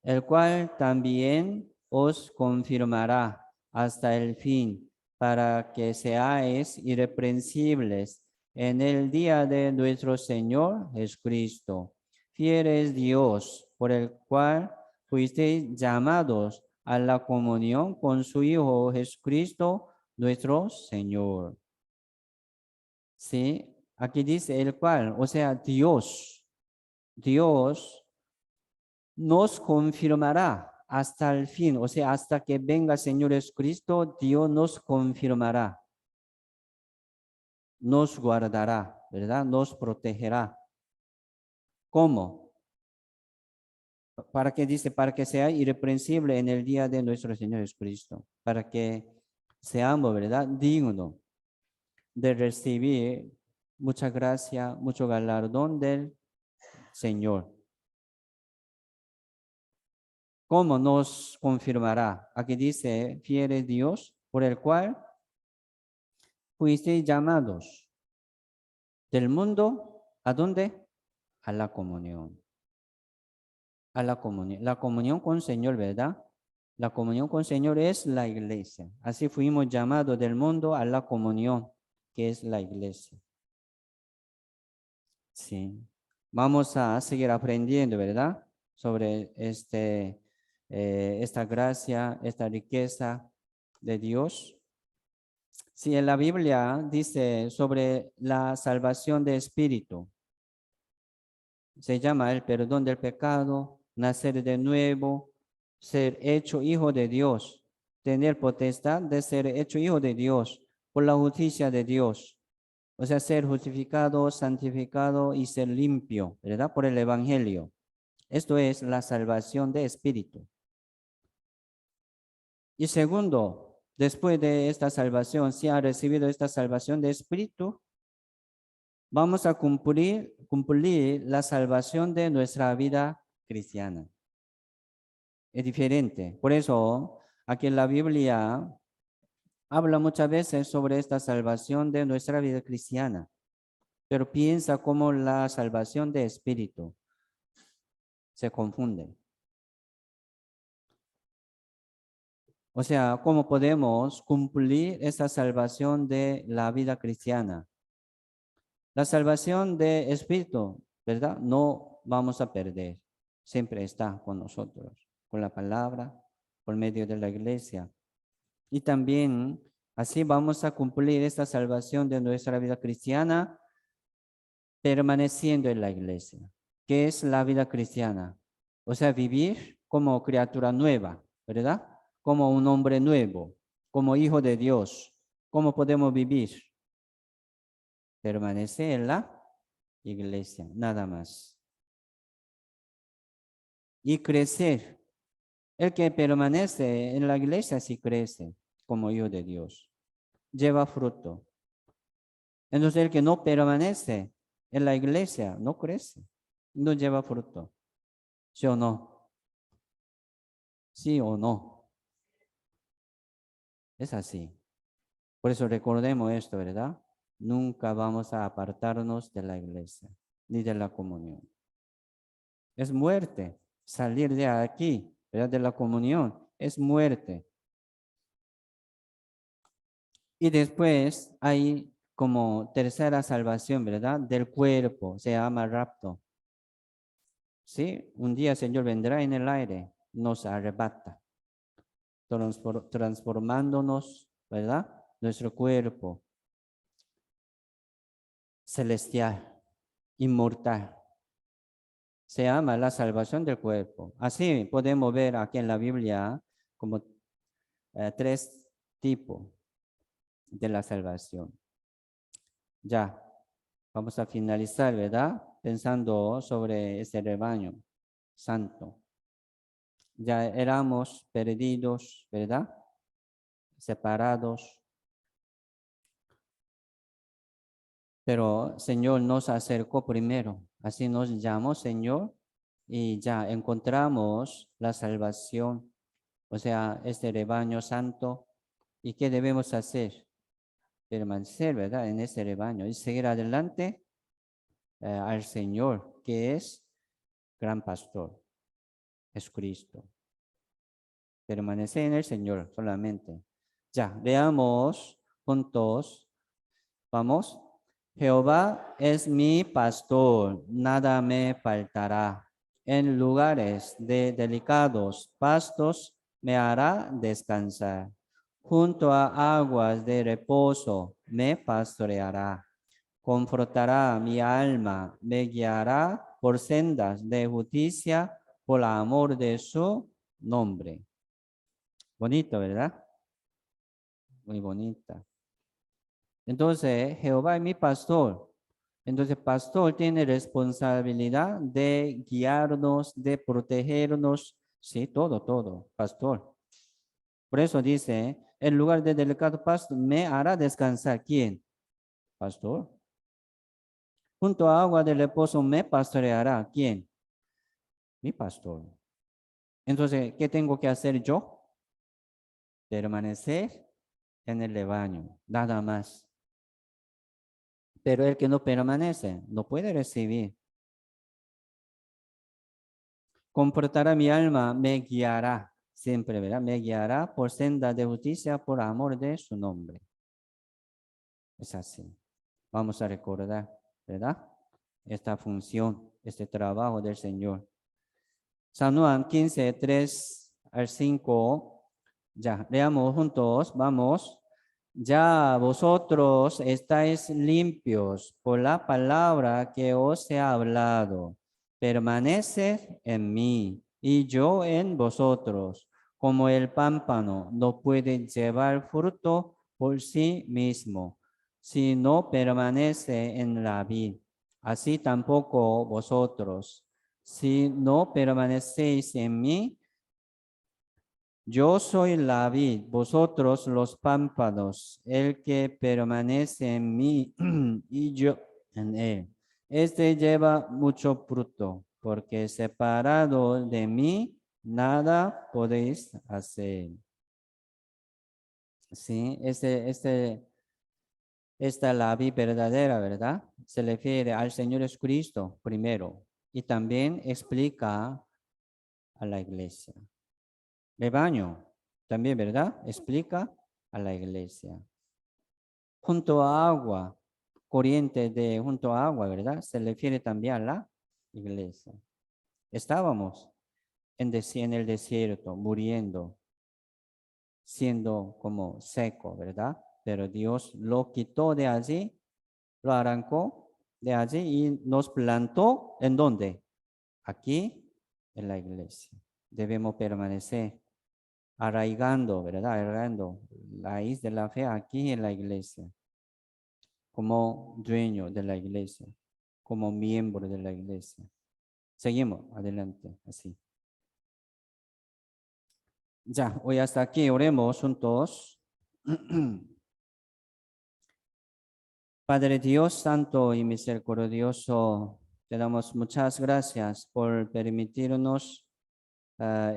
El cual también os confirmará hasta el fin, para que seáis irreprensibles en el día de nuestro Señor Jesucristo. Fiel es Dios, por el cual fuisteis llamados a la comunión con su Hijo Jesucristo, nuestro Señor. ¿Sí? Aquí dice el cual, o sea, Dios nos confirmará hasta el fin, o sea, hasta que venga el Señor Jesucristo, Dios nos confirmará, nos guardará, ¿verdad? Nos protegerá. ¿Cómo? ¿Para qué dice? Para que sea irreprensible en el día de nuestro Señor Jesucristo, para que seamos, ¿verdad? Dignos de recibir mucha gracia, mucho galardón del Señor. ¿Cómo nos confirmará? Aquí dice, fiel es Dios, por el cual fuisteis llamados del mundo, ¿a dónde? A la comunión. A la comunión. La comunión con el Señor, ¿verdad? La comunión con el Señor es la iglesia. Así fuimos llamados del mundo a la comunión, que es la iglesia. Sí. Vamos a seguir aprendiendo, ¿verdad? Sobre esta gracia, esta riqueza de Dios. Sí, en la Biblia dice sobre la salvación de espíritu. Se llama el perdón del pecado, nacer de nuevo, ser hecho hijo de Dios, tener potestad de ser hecho hijo de Dios por la justicia de Dios. O sea, ser justificado, santificado y ser limpio, ¿verdad? Por el Evangelio. Esto es la salvación de espíritu. Y segundo, después de esta salvación, si ha recibido esta salvación de espíritu, vamos a cumplir la salvación de nuestra vida cristiana. Es diferente. Por eso, aquí en la Biblia habla muchas veces sobre esta salvación de nuestra vida cristiana, pero piensa como la salvación de espíritu. Se confunde. O sea, ¿cómo podemos cumplir esa salvación de la vida cristiana? La salvación de espíritu, ¿verdad? No vamos a perder. Siempre está con nosotros, con la palabra, por medio de la iglesia. Y también así vamos a cumplir esta salvación de nuestra vida cristiana permaneciendo en la iglesia. ¿Qué es la vida cristiana? O sea, vivir como criatura nueva, ¿verdad? Como un hombre nuevo, como hijo de Dios. ¿Cómo podemos vivir? Permanecer en la iglesia, nada más. Y crecer. El que permanece en la iglesia sí crece como hijo de Dios. Lleva fruto. Entonces el que no permanece en la iglesia no crece, no lleva fruto. ¿Sí o no? ¿Sí o no? Es así. Por eso recordemos esto, ¿verdad? Nunca vamos a apartarnos de la iglesia ni de la comunión. Es muerte. Salir de aquí, ¿verdad? De la comunión, es muerte. Y después hay como tercera salvación, ¿verdad? Del cuerpo, se llama rapto. ¿Sí? Un día el Señor vendrá en el aire, nos arrebata, transformándonos, ¿verdad? Nuestro cuerpo celestial, inmortal. Se llama la salvación del cuerpo. Así podemos ver aquí en la Biblia como tres tipos de la salvación. Ya, vamos a finalizar, ¿verdad? Pensando sobre este rebaño santo. Ya éramos perdidos, ¿verdad? Separados. Pero Señor nos acercó primero. Así nos llamó Señor y ya encontramos la salvación. O sea, este rebaño santo. ¿Y qué debemos hacer? Permanecer, ¿verdad? En ese rebaño y seguir adelante al Señor, que es gran pastor, es Cristo. Permanecer en el Señor solamente. Ya, leamos juntos. Vamos. Jehová es mi pastor, nada me faltará. En lugares de delicados pastos me hará descansar. Junto a aguas de reposo me pastoreará. Confortará mi alma, me guiará por sendas de justicia por amor de su nombre. Bonito, ¿verdad? Muy bonita. Entonces, Jehová es mi pastor. Entonces, pastor tiene responsabilidad de guiarnos, de protegernos. Sí, todo, pastor. Por eso dice, en lugar de delicado pasto, me hará descansar. ¿Quién? Pastor. Junto a agua de reposo me pastoreará. ¿Quién? Mi pastor. Entonces, ¿qué tengo que hacer yo? Permanecer en el rebaño, nada más. Pero el que no permanece no puede recibir. Confortará mi alma, me guiará, siempre, ¿verdad? Me guiará por senda de justicia por amor de su nombre. Es así. Vamos a recordar, ¿verdad? Esta función, este trabajo del Señor. San Juan 15, 3 al 5. Ya, leamos juntos, vamos. Ya vosotros estáis limpios por la palabra que os he hablado. Permaneced en mí y yo en vosotros. Como el pámpano no puede llevar fruto por sí mismo, si no permanece en la vid. Así tampoco vosotros, si no permanecéis en mí. Yo soy la vid, vosotros los pámpanos, el que permanece en mí y yo en él. Este lleva mucho fruto, porque separado de mí nada podéis hacer. Sí, esta es la vid verdadera, ¿verdad? Se refiere al Señor Jesucristo primero y también explica a la iglesia. Rebaño, también, ¿verdad? Explica a la iglesia. Junto a agua, corriente de junto a agua, ¿verdad? Se refiere también a la iglesia. Estábamos en el desierto, muriendo, siendo como seco, ¿verdad? Pero Dios lo quitó de allí, lo arrancó de allí y nos plantó ¿en dónde? Aquí, en la iglesia. Debemos permanecer arraigando, ¿verdad? Arraigando la raíz de la fe aquí en la iglesia, como dueño de la iglesia, como miembro de la iglesia. Seguimos adelante, así. Ya, hoy hasta aquí, oremos juntos. Padre Dios Santo y Misericordioso, te damos muchas gracias por permitirnos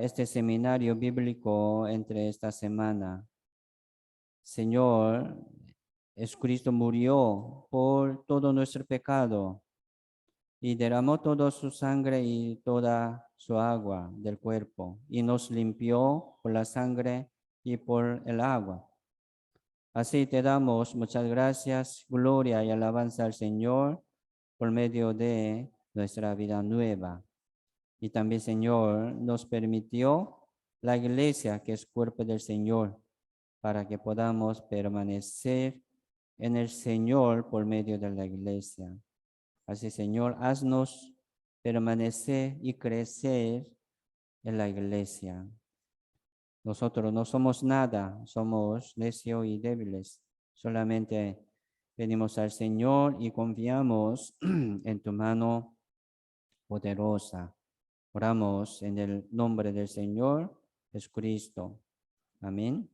este seminario bíblico entre esta semana. Señor, Jesucristo murió por todo nuestro pecado y derramó toda su sangre y toda su agua del cuerpo y nos limpió por la sangre y por el agua. Así te damos muchas gracias, gloria y alabanza al Señor por medio de nuestra vida nueva. Y también, Señor, nos permitió la iglesia que es cuerpo del Señor para que podamos permanecer en el Señor por medio de la iglesia. Así, Señor, haznos permanecer y crecer en la iglesia. Nosotros no somos nada, somos necios y débiles. Solamente venimos al Señor y confiamos en tu mano poderosa. Oramos en el nombre del Señor Jesucristo. Amén.